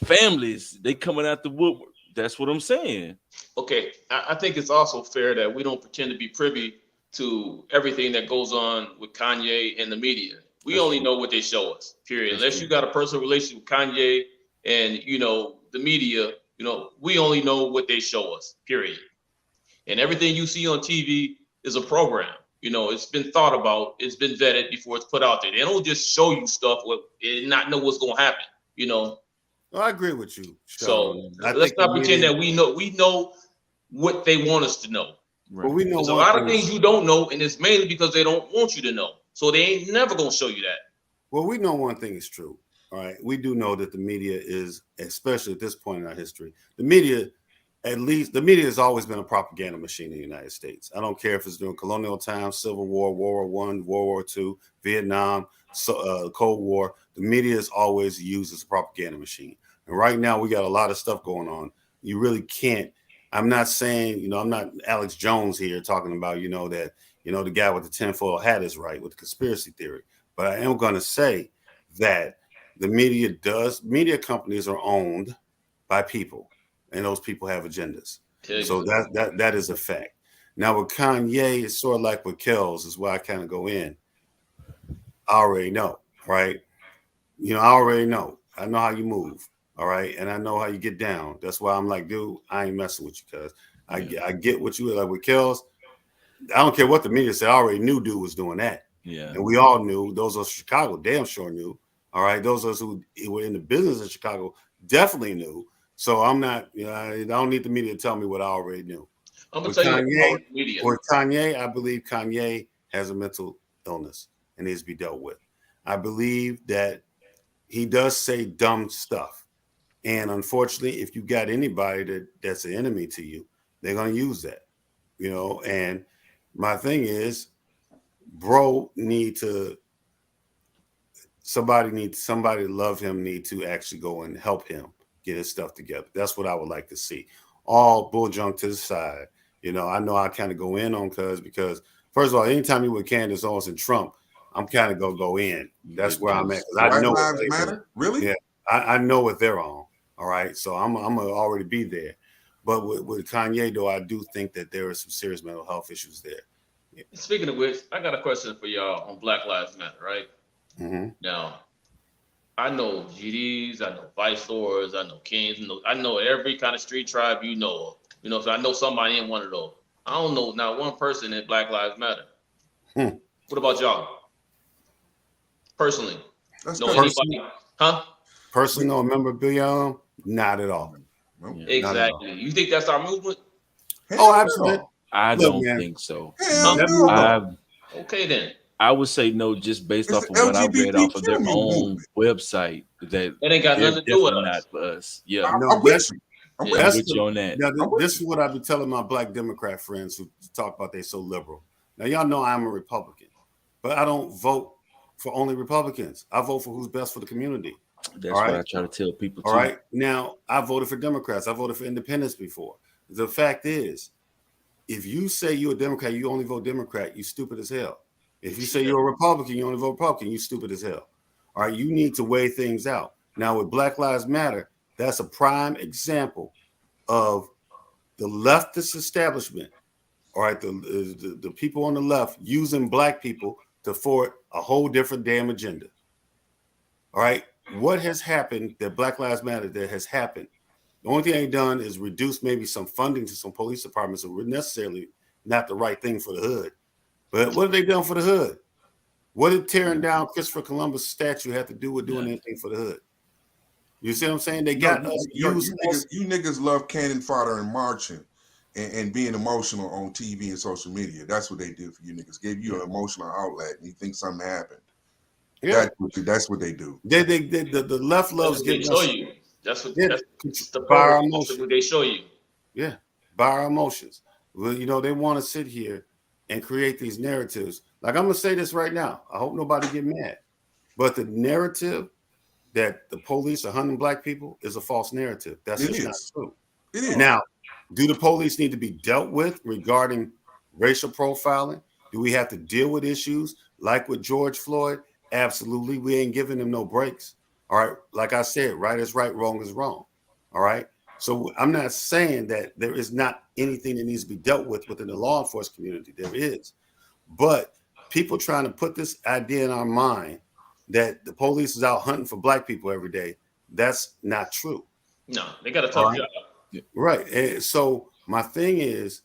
Families, they coming out the woodwork. That's what I'm saying. Okay, I think it's also fair that we don't pretend to be privy to everything that goes on with Kanye and the media. We That's only true. know what they show us. Period. That's Unless true. you got a personal relationship with Kanye and the media, we only know what they show us. Period. And everything you see on TV is a program. It's been thought about, it's been vetted before it's put out there. They don't just show you stuff and not know what's gonna happen. Well, I agree with you, So Sean. I let's think the not pretend media, that we know what they want us to know. but we know There's a one lot of thing. things you don't know, and it's mainly because they don't want you to know. So they ain't never gonna show you that. Well, we know one thing is true. All right. We do know that the media is, especially at this point in our history, the media has always been a propaganda machine in the United States. I don't care if it's during colonial times, Civil War, World War I, World War II, Vietnam, Cold War. The media is always used as a propaganda machine. And right now we got a lot of stuff going on. You really can't. I'm not saying, I'm not Alex Jones here talking about, that, the guy with the tinfoil hat is right with the conspiracy theory. But I am going to say that the media companies are owned by people, and those people have agendas. So that is a fact. Now with Kanye, it's sort of like with Kells, is where I kind of go in. I already know, right? I already know. I know how you move, all right? And I know how you get down. That's why I'm like, dude, I ain't messing with you, cuz I get what you like with Kells. I don't care what the media said. I already knew dude was doing that. Yeah. And we all knew. Those of us in Chicago damn sure knew. All right. Those of us who were in the business in Chicago definitely knew. So I'm not, I don't need the media to tell me what I already knew. I'm gonna tell you the power of the media. With Kanye, I believe Kanye has a mental illness and needs to be dealt with. I believe that he does say dumb stuff. And unfortunately, if you got anybody that's an enemy to you, they're going to use that, and my thing is, bro somebody to love him, need to actually go and help him get his stuff together. That's what I would like to see. All bull junk to the side. I know I kind of go in on because first of all, anytime you with Candace Owens and Trump, I'm kind of gonna go in. That's where I'm at. I know Lives Matter? Really? Yeah, I know what they're on. All right. So I'm gonna already be there. But with Kanye, though, I do think that there are some serious mental health issues there. Speaking of which, I got a question for y'all on Black Lives Matter, right? Mm-hmm. Now, I know GDs, I know Vice Lords, I know Kings, I know every kind of street tribe you know of. So I know somebody in one of those. I don't know not one person in Black Lives Matter. What about y'all? Personally? Know anybody? Huh? Personally, no memorabilia? Not at all. Nope. Exactly. You think that's our movement? Oh, absolutely. I don't think so. Okay, then. I would say no, just based off of what I read off of their own website. That ain't got nothing to do with us. Not for us. Yeah, I'm with you. I'm with you on that. Now, this is what I've been telling my Black Democrat friends who talk about they so liberal. Now, y'all know I'm a Republican, but I don't vote for only Republicans. I vote for who's best for the community. That's what I try to tell people too. All right. Now, I voted for Democrats. I voted for independents before. The fact is, if you say you're a Democrat, you only vote Democrat, you stupid as hell. If you say you're a Republican, you only vote Republican, you stupid as hell. All right. You need to weigh things out. Now, with Black Lives Matter, that's a prime example of the leftist establishment. All right. The people on the left using black people to forward a whole different damn agenda. All right. What has happened that Black Lives Matter that has happened? The only thing they've done is reduce maybe some funding to some police departments that were necessarily not the right thing for the hood. But what have they done for the hood? What did tearing down Christopher Columbus statue have to do with doing anything for the hood? You see what I'm saying? They got us used. You niggas love cannon fodder and marching and being emotional on TV and social media. That's what they do for you niggas. Gave you an emotional outlet and you think something happened. Yeah. That's what they do. The left loves getting us. Show you. That's what the by our emotions. What they show you. Yeah, by our emotions. Well, they want to sit here and create these narratives. Like I'm gonna say this right now. I hope nobody get mad, but the narrative that the police are hunting black people is a false narrative. That's just not true. It is. Now, Do the police need to be dealt with regarding racial profiling? Do we have to deal with issues like with George Floyd? Absolutely. We ain't giving them no breaks. All right. Like I said, right is right, wrong is wrong. All right. So I'm not saying that there is not anything that needs to be dealt with within the law enforcement community. There is. But people trying to put this idea in our mind that the police is out hunting for black people every day, that's not true. No, they got a tough job. Right. And so my thing is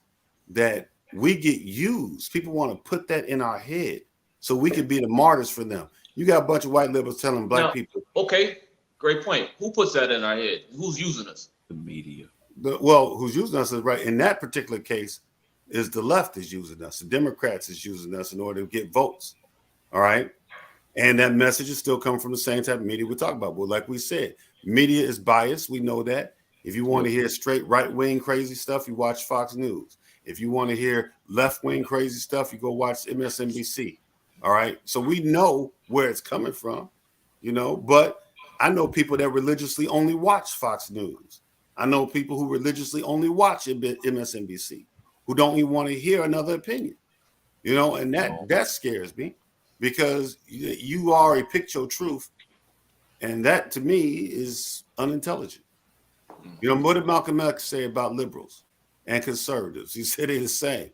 that we get used. People want to put that in our head so we can be the martyrs for them. You got a bunch of white liberals telling black people. Okay, great point. Who puts that in our head? Who's using us? The media. Who's using us is right. In that particular case, is the left is using us. The Democrats is using us in order to get votes. All right. And that message is still coming from the same type of media we talk about. Well, like we said, media is biased. We know that. If you want to hear straight right-wing crazy stuff, you watch Fox News. If you want to hear left-wing crazy stuff, you go watch MSNBC. All right. So we know where it's coming from, but I know people that religiously only watch Fox News. I know people who religiously only watch MSNBC, who don't even want to hear another opinion, and that scares me because you already picked your truth. And that to me is unintelligent. What did Malcolm X say about liberals and conservatives? He said they're the same.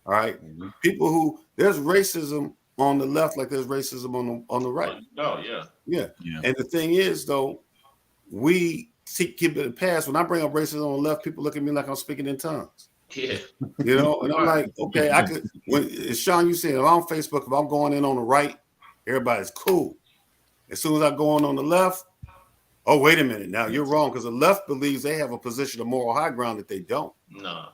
All right. Mm-hmm. People who there's racism on the left like there's racism on the right. Oh, yeah. And the thing is, though, we keep it in the past. When I bring up racism on the left, people look at me like I'm speaking in tongues. Yeah. And I'm like, okay, I could. When Sean, you said if I'm on Facebook, if I'm going in on the right, everybody's cool. As soon as I go on the left, oh, wait a minute. Now you're wrong because the left believes they have a position of moral high ground that they don't. No.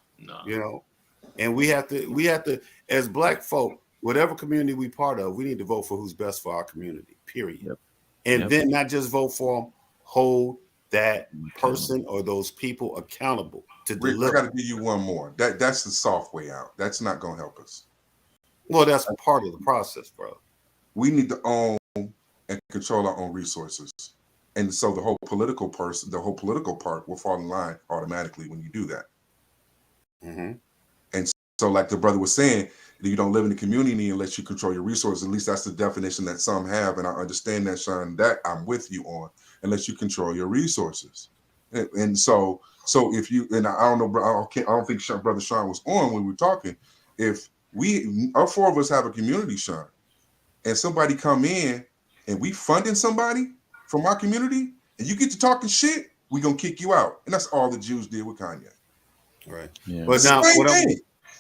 And we have to, as black folk, whatever community we part of, we need to vote for who's best for our community, period. Yep. And then not just vote for them, hold that person or those people accountable to deliver. I got to give you one more. That's the soft way out. That's not going to help us. Well, that's part of the process, bro. We need to own and control our own resources. And so the whole political part will fall in line automatically when you do that. Mm-hmm. And so like the brother was saying, you don't live in the community unless you control your resources. At least that's the definition that some have. And I understand that, Sean, that I'm with you on, unless you control your resources. And so if you, and I don't know, I don't think Brother Sean was on when we were talking. If our four of us have a community, Sean, and somebody come in and we funding somebody from our community and you get to talking shit, we gonna kick you out. And that's all the Jews did with Kanye. Right. Yeah. But now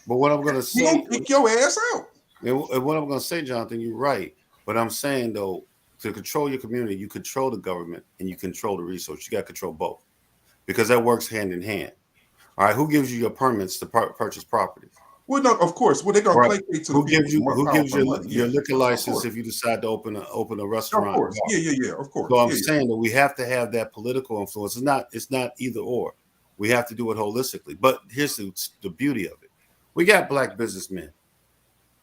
what I'm gonna say, you gonna kick your ass out. And what I'm gonna say, Jonathan, you're right. But I'm saying though, to control your community, you control the government and you control the resource. You gotta control both. Because that works hand in hand. All right, who gives you your permits to purchase properties? Well, no, of course. Well, they're gonna placate to who gives your liquor license if you decide to open a restaurant? Of course, yeah, of course. So I'm saying that we have to have that political influence. It's not either or. We have to do it holistically. But here's the beauty of it: we got black businessmen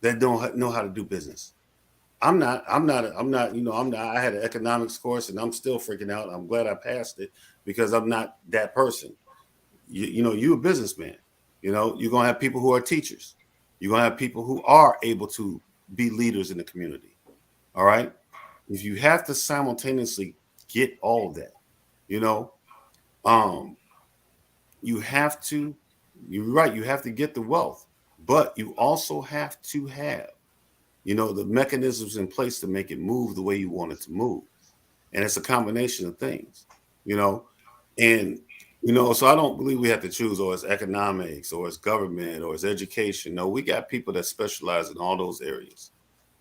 that don't know how to do business. I'm not. I had an economics course, and I'm still freaking out. I'm glad I passed it because I'm not that person. You a businessman. You're going to have people who are teachers. You're going to have people who are able to be leaders in the community. All right. If you have to simultaneously get all of that, you have to, you're right. You have to get the wealth, but you also have to have, the mechanisms in place to make it move the way you want it to move. And it's a combination of things, and so I don't believe we have to choose, or it's economics, or it's government, or it's education. No, we got people that specialize in all those areas.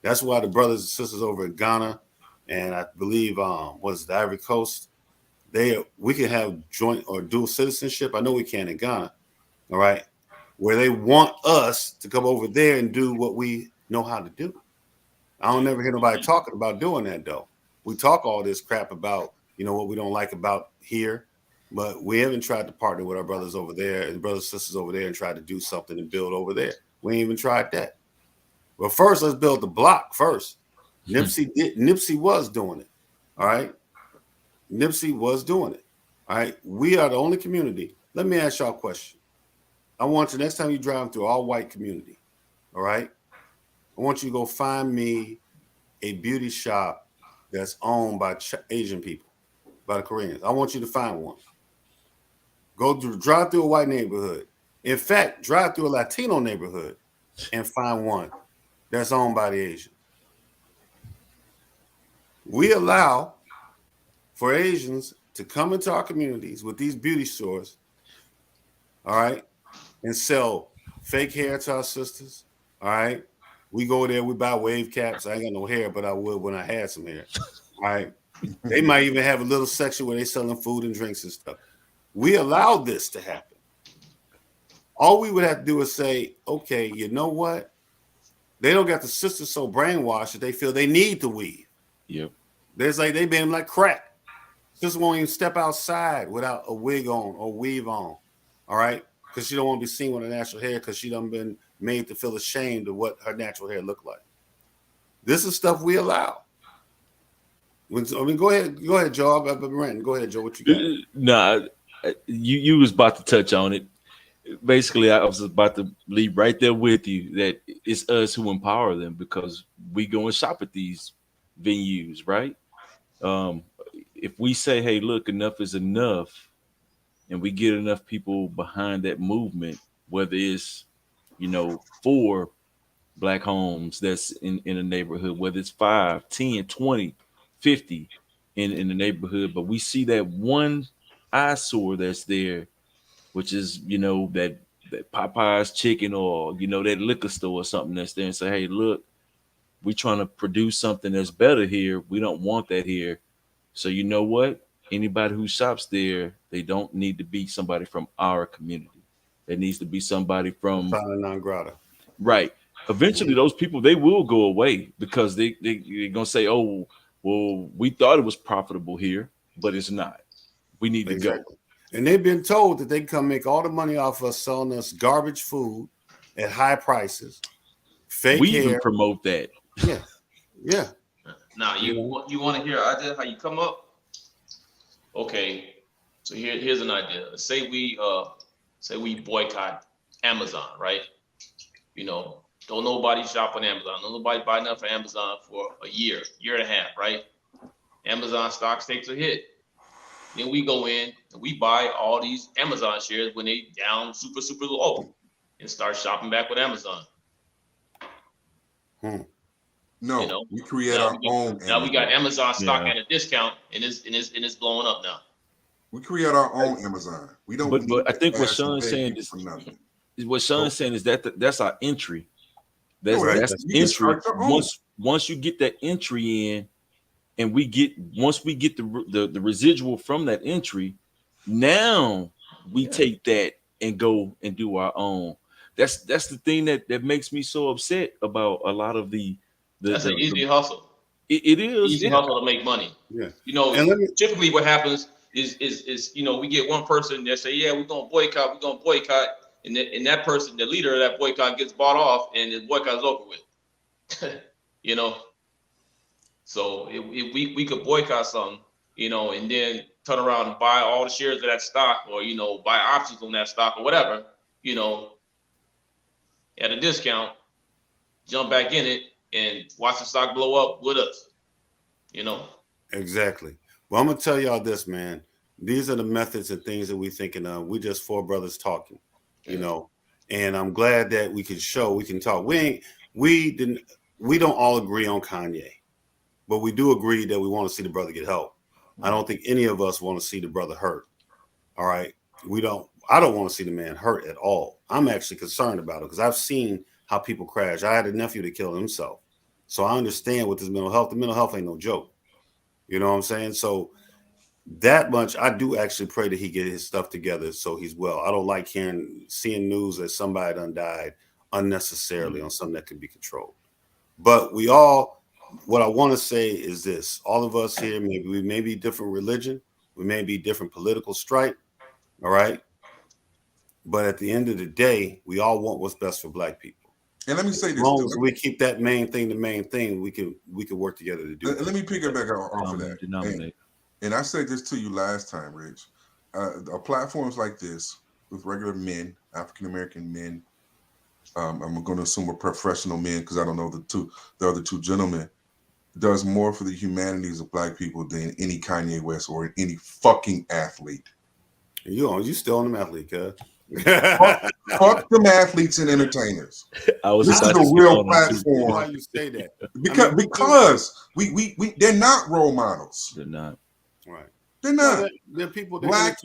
That's why the brothers and sisters over in Ghana, and I believe the Ivory Coast, we can have joint or dual citizenship. I know we can in Ghana, all right, where they want us to come over there and do what we know how to do. I don't never hear nobody talking about doing that though. We talk all this crap about what we don't like about here. But we haven't tried to partner with our brothers over there and brothers and sisters over there and try to do something and build over there. We ain't even tried that. Well, first, let's build the block first. Nipsey was doing it. All right. Nipsey was doing it. All right. We are the only community. Let me ask y'all a question. I want you next time you drive through all white community, all right? I want you to go find me a beauty shop that's owned by Asian people, by the Koreans. I want you to find one. Drive through a white neighborhood. In fact, drive through a Latino neighborhood and find one that's owned by the Asians. We allow for Asians to come into our communities with these beauty stores, all right, and sell fake hair to our sisters, all right? We go there, we buy wave caps. I ain't got no hair, but I would when I had some hair, all right? They might even have a little section where they selling food and drinks and stuff. We allow this to happen. All we would have to do is say, okay, you know what? They don't got the sisters so brainwashed that they feel they need to weave. Yep. There's like they been like crack. Sisters won't even step outside without a wig on or weave on. All right? Because she don't want to be seen with her natural hair because she done been made to feel ashamed of what her natural hair look like. This is stuff we allow. Go ahead, Joe. I've been ranting. Go ahead, Joe. What you got? Nah, you was about to touch on it. Basically, I was about to leave right there with you that it's us who empower them because we go and shop at these venues, right? If we say, hey, look, enough is enough, and we get enough people behind that movement, whether it's, 4 black homes that's in a neighborhood, whether it's 5, 10, 20, 50 in the neighborhood, but we see that one eyesore that's there, which is, that Popeye's chicken or, that liquor store or something that's there and say, hey, look, we trying to produce something that's better here. We don't want that here. So you know what? Anybody who shops there, they don't need to be somebody from our community. It needs to be somebody from non grata. Right. Eventually, those people, they will go away because they're going to say, oh, well, we thought it was profitable here, but it's not. We need to go. And they've been told that they can come make all the money off us selling us garbage food at high prices. Fake we hair. even promote that. Yeah. Yeah. Now, you want to hear an idea how you come up? Okay. So here's an idea. Say we boycott Amazon, right? Don't nobody shop on Amazon. Don't nobody buy enough for Amazon for a year and a half, right? Amazon stocks takes a hit. Then we go in and we buy all these Amazon shares when they down super, super low and start shopping back with Amazon. No, we create our own. Now we got Amazon stock at a discount and it's blowing up now. We create our own Amazon. We don't. But I think what Sean's saying is that's our entry. That's entry. Once you get that entry in, and once we get the residual from that entry, now we take that and go and do our own. That's the thing that makes me so upset about a lot of the that's an easy hustle. It is easy hustle to make money. Yeah. Typically what happens is we get one person that say, yeah, we're gonna boycott, and that person, the leader of that boycott, gets bought off, and the boycott is over with. So if we could boycott something, and then turn around and buy all the shares of that stock, or buy options on that stock or whatever, at a discount, jump back in it and watch the stock blow up with us. Exactly. Well, I'm gonna tell y'all this, man. These are the methods and things that we thinking of. We just 4 brothers talking, and I'm glad that we can talk. We don't all agree on Kanye, but we do agree that we want to see the brother get help. I don't think any of us want to see the brother hurt. All right. I don't want to see the man hurt at all. I'm actually concerned about it because I've seen how people crash. I had a nephew that killed himself. So I understand with his mental health. The mental health ain't no joke. You know what I'm saying? So that much, I do actually pray that he get his stuff together so he's well. I don't like seeing news that somebody done died unnecessarily on something that can be controlled. But what I want to say is this: all of us here, we may be different religion, we may be different political stripe, all right? But at the end of the day, we all want what's best for Black people. And let me say this: as long as we keep that main thing the main thing, we can work together to do it. Let me pick it back off of that. And I said this to you last time, Rich. Platforms like this with regular men, African American men. I'm going to assume we're professional men because I don't know the other two gentlemen. Does more for the humanities of black people than any Kanye West or any fucking athlete. You still on them athlete, cuz. Fuck them athletes and entertainers. This is a real platform. Why you say that? Because we they're not role models. They're not. Right. They're not. They're people. Black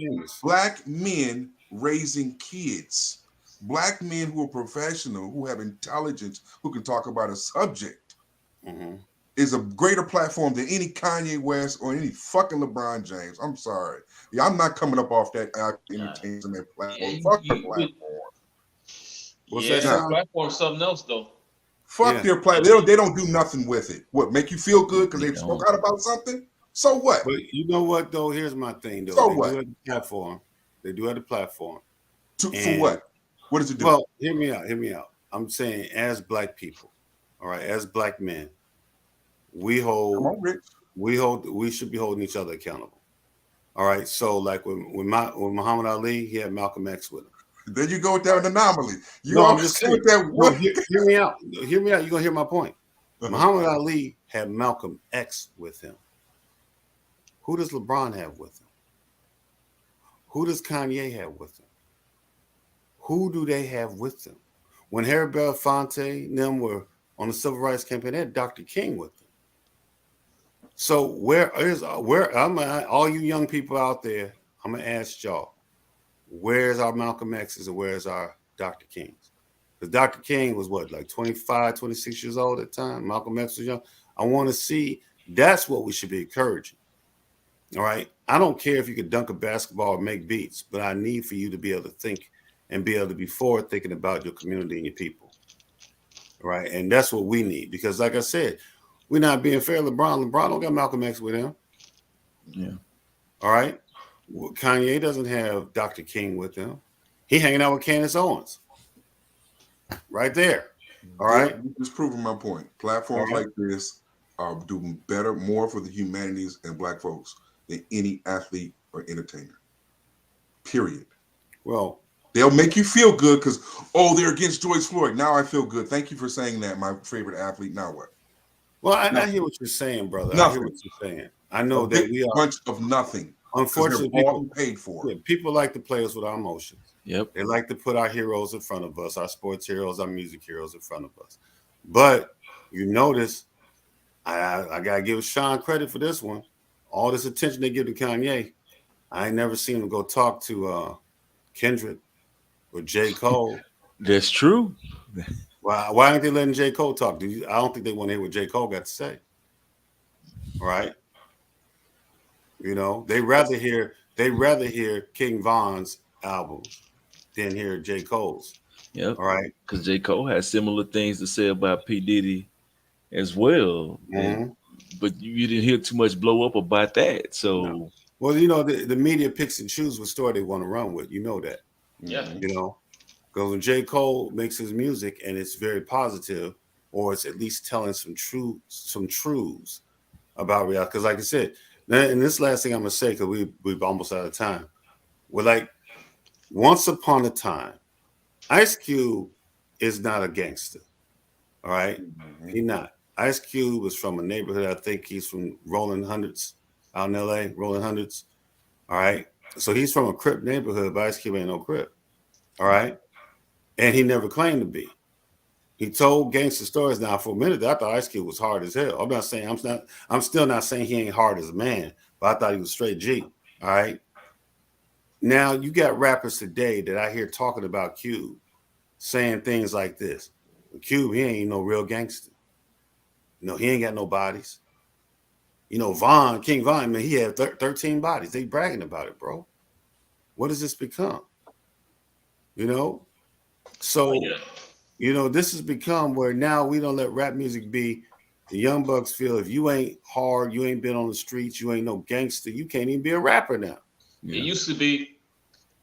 men raising kids. Black men who are professional, who have intelligence, who can talk about a subject, is a greater platform than any Kanye West or any fucking LeBron James. I'm sorry. Yeah, I'm not coming up off that entertainment platform. Fuck the platform. Their platform something else though. Fuck their platform. They don't do nothing with it. What, make you feel good because they spoke out about something? So what? But you know what though? Here's my thing though. So they what? do have the platform. They do have the platform. For what? What does it do? Well, hear me out. I'm saying as black people, all right, as black men, we should be holding each other accountable. All right. So like with Muhammad Ali, he had Malcolm X with him. There you go with that anomaly. I'm just saying with that. No, hear me out. Hear me out. You're gonna hear my point. Muhammad Ali had Malcolm X with him. Who does LeBron have with him? Who does Kanye have with him? Who do they have with them? When Harry Belafonte and them were on the civil rights campaign, they had Dr. King with them. So where all you young people out there, I'm gonna ask y'all, where's our Malcolm X's and where's our Dr. Kings? Because Dr. King was what, like 25, 26 years old at the time. Malcolm X was young. I want to see, that's what we should be encouraging. All right. I don't care if you could dunk a basketball or make beats, but I need for you to be able to think and be able to be forward thinking about your community and your people. Right. And that's what we need. Because like I said, we're not being fair. LeBron don't got Malcolm X with him. Yeah. All right. Well, Kanye doesn't have Dr. King with him. He hanging out with Candace Owens. Right there. All right. Just proving my point. Platforms like this are doing more for the humanities and black folks than any athlete or entertainer. Period. Well, they'll make you feel good because, they're against George Floyd. Now I feel good. Thank you for saying that, my favorite athlete. Now what? Well, I hear what you're saying, brother. Nothing. I hear what you're saying. I know that we are a bunch of nothing. Unfortunately, people paid for. Yeah, people like to play us with our emotions. Yep. They like to put our heroes in front of us, our sports heroes, our music heroes in front of us. But you notice, I gotta give Sean credit for this one. All this attention they give to Kanye, I ain't never seen him go talk to Kendrick or J. Cole. That's true. Why aren't they letting J. Cole talk? I don't think they want to hear what J. Cole got to say. Right? You know, they rather hear King Von's albums than hear J. Cole's. Yep. All right. Because J. Cole has similar things to say about P. Diddy as well. But you didn't hear too much blow up about that. So no. Well, you know, the media picks and chooses what story they want to run with. You know that. Yeah. You know, because when J. Cole makes his music and it's very positive, or it's at least telling some truths about reality. Because like I said, and this last thing I'm gonna say, because we've almost out of time. We're like, once upon a time, Ice Cube is not a gangster. All right, He's not. Ice Cube was from a neighborhood. I think he's from Rolling Hundreds out in LA, Rolling Hundreds. All right, so he's from a Crip neighborhood, but Ice Cube ain't no Crip. All right, and he never claimed to be. He told gangster stories. Now, for a minute, I thought Ice Cube was hard as hell. I'm still not saying he ain't hard as a man, but I thought he was straight G. All right. Now you got rappers today that I hear talking about Cube, saying things like this: Cube, he ain't no real gangster. You know, he ain't got no bodies. You know, King Von, man, he had 13 bodies. They bragging about it, bro. What does this become? You know, so. Yeah. You know, this has become where now we don't let rap music be. The young bucks feel if you ain't hard, you ain't been on the streets, you ain't no gangster, you can't even be a rapper now. Yeah. It used to be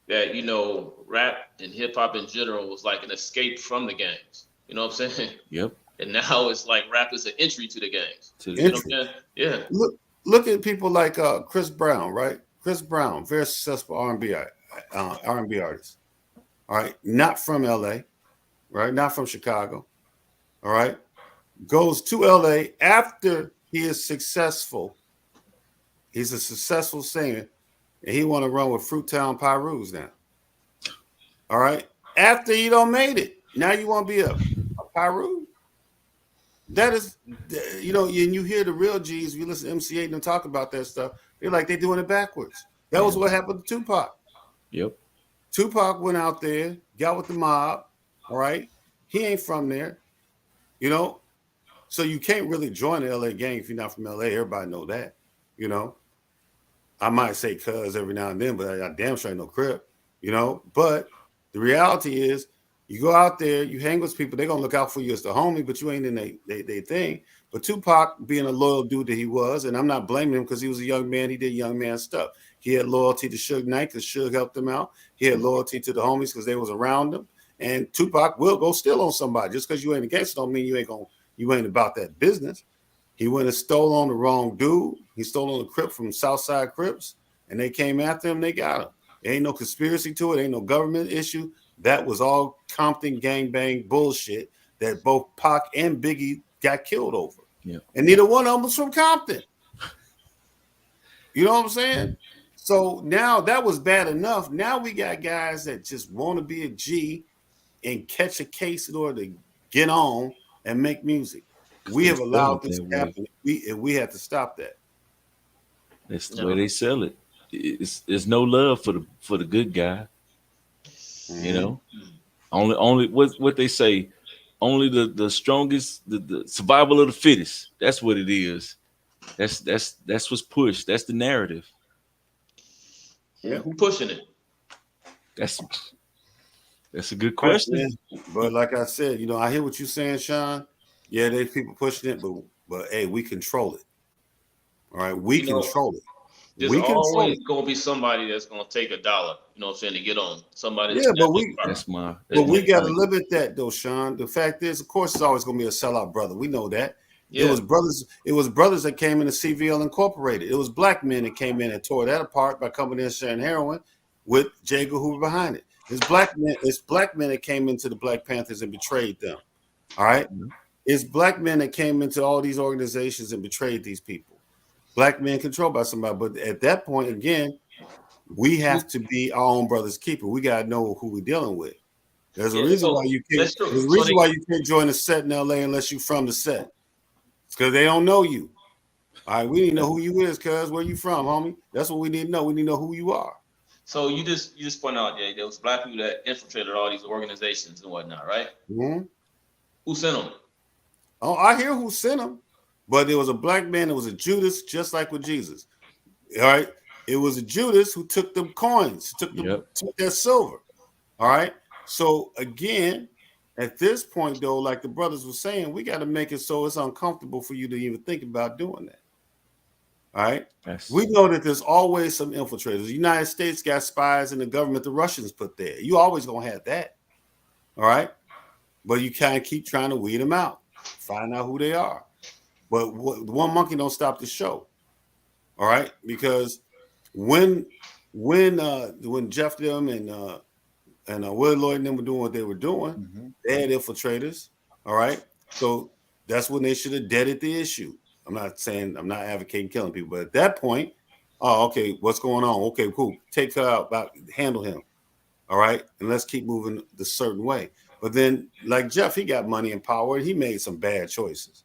that, you know, rap and hip hop in general was like an escape from the gangs. You know what I'm saying? Yep. And now it's like rap is an entry to the gangs. Yeah. Look at people like Chris Brown, right? Chris Brown, very successful R&B artist. all right, not from LA, right, not from Chicago, all right, goes to LA after he is successful. He's a successful singer, and he want to run with Fruittown Pyrus now. All right, after you don't made it, now you want to be a Pyru? That is, and you hear the real G's. If you listen to MC8 and them talk about that stuff, they're like they're doing it backwards. That was what happened to Tupac. Yep. Tupac went out there, got with the mob. All right, he ain't from there, so you can't really join the LA gang if you're not from LA. Everybody know that, I might say cuz every now and then, but I damn sure ain't no Crip, But the reality is, you go out there, you hang with people, they're going to look out for you as the homie, but you ain't in they thing. But Tupac, being a loyal dude that he was, and I'm not blaming him because he was a young man, he did young man stuff. He had loyalty to Suge Knight because Suge helped him out. He had loyalty to the homies because they was around him. And Tupac will go steal on somebody. Just because you ain't a gangster don't mean you ain't about that business. He went and stole on the wrong dude. He stole on a Crip from Southside Crips, and they came after him, they got him. There ain't no conspiracy to it, ain't no government issue. That was all Compton gangbang bullshit that both Pac and Biggie got killed over. Yeah. And neither one of them was from Compton. You know what I'm saying? So now that was bad enough. Now we got guys that just want to be a G and catch a case in order to get on and make music. We have allowed this to happen. We have to stop that. That's the way they sell it. There's no love for the good guy. Only what they say, only the strongest, the survival of the fittest. That's what it is. That's what's pushed. That's the narrative. Yeah, who pushing it? That's a good question. But like I said, I hear what you're saying, Sean. Yeah, there's people pushing it, but hey, we control it. All right, we control it. There's always going to be somebody that's going to take $1, to get on. Somebody. Yeah, but we got to limit that though, Sean. The fact is, of course, it's always going to be a sellout brother. We know that. Yeah. It was brothers that came into CVL Incorporated. It was black men that came in and tore that apart by coming in sharing heroin with J. Edgar Hoover behind it. It's black men that came into the Black Panthers and betrayed them. All right? It's black men that came into all these organizations and betrayed these people. Black men controlled by somebody. But at that point, again, we have to be our own brother's keeper. We got to know who we're dealing with. There's a reason why you can't. There's a reason why you can't join a set in LA unless you're from the set. It's because they don't know you. All right, we need to know who you is, cuz where you from, homie. That's what we need to know. We need to know who you are. So you just point out, there was black people that infiltrated all these organizations and whatnot, right? Mm-hmm. Who sent them? Oh, I hear who sent them, but there was a black man. It was a Judas, just like with Jesus. All right, it was a Judas who took them coins, took that silver. All right. So again, at this point, though, like the brothers were saying, we got to make it so it's uncomfortable for you to even think about doing that. All right. Yes. We know that there's always some infiltrators. The United States got spies in the government the Russians put there. You always gonna have that. All right. But you kind of keep trying to weed them out, find out who they are. But one monkey don't stop the show. All right. Because when Jeff them and Will Lloyd and them were doing what they were doing, they had infiltrators. All right. So that's when they should have deaded the issue. I'm not advocating killing people, but at that point, okay, what's going on? Okay, cool. Take her out, handle him. All right. And let's keep moving the certain way. But then, like Jeff, he got money and power. He made some bad choices,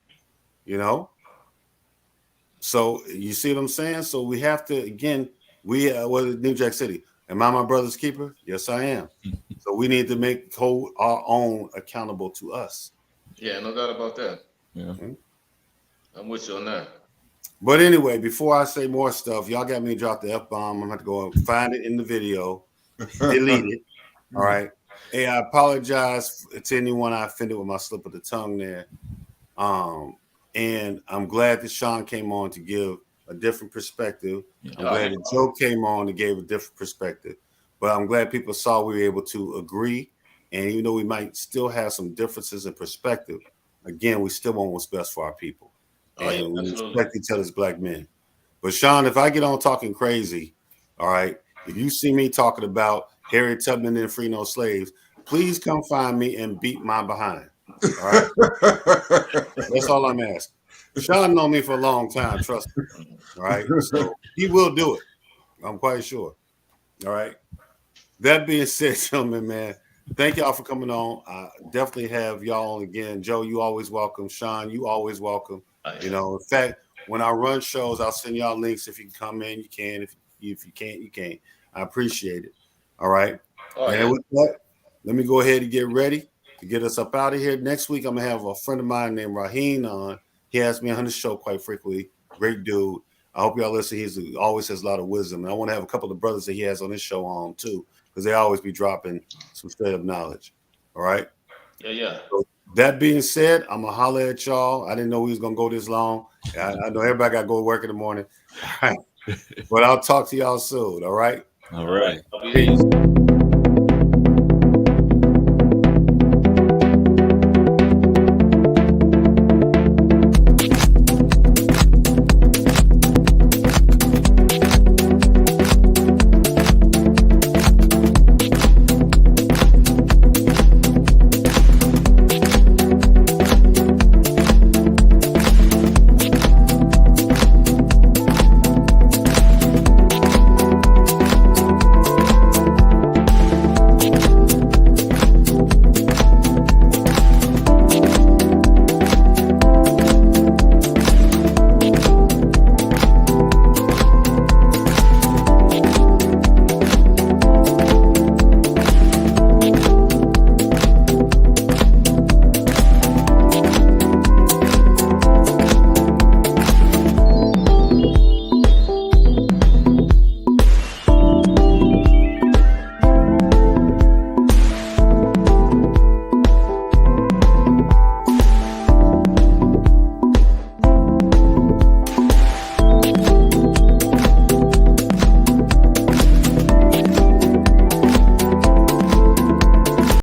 So you see what I'm saying? So we have to, again, New Jack City. Am I my brother's keeper? Yes, I am. So we need to hold our own accountable to us. Yeah, no doubt about that. Yeah. Mm-hmm. I'm with you on that. But anyway, before I say more stuff, y'all got me to drop the F-bomb. I'm going to have to go and find it in the video, delete it. All right. Hey, I apologize to anyone I offended with my slip of the tongue there. And I'm glad that Sean came on to give a different perspective. I'm glad that Joe came on and gave a different perspective. But I'm glad people saw we were able to agree. And even though we might still have some differences in perspective, again, we still want what's best for our people. And we respect each other as black men. But Sean, if I get on talking crazy, all right, if you see me talking about Harriet Tubman didn't free no slaves. Please come find me and beat my behind. All right. That's all I'm asking. Sean known me for a long time, trust me. All right. So he will do it. I'm quite sure. All right. That being said, gentlemen, man, thank y'all for coming on. I definitely have y'all on again. Joe, you always welcome. Sean, you always welcome. You know, in fact, when I run shows, I'll send y'all links. If you can come in, you can. If you can't, you can't. I appreciate it. All right. And with that, let me go ahead and get ready to get us up out of here. Next week, I'm going to have a friend of mine named Raheen on. He has me on his show quite frequently. Great dude. I hope y'all listen. He always has a lot of wisdom. And I want to have a couple of brothers that he has on his show on too, because they always be dropping some straight up knowledge. All right. Yeah. So that being said, I'm going to holler at y'all. I didn't know we was going to go this long. I know everybody got to go to work in the morning. All right. But I'll talk to y'all soon. All right. All right. Peace.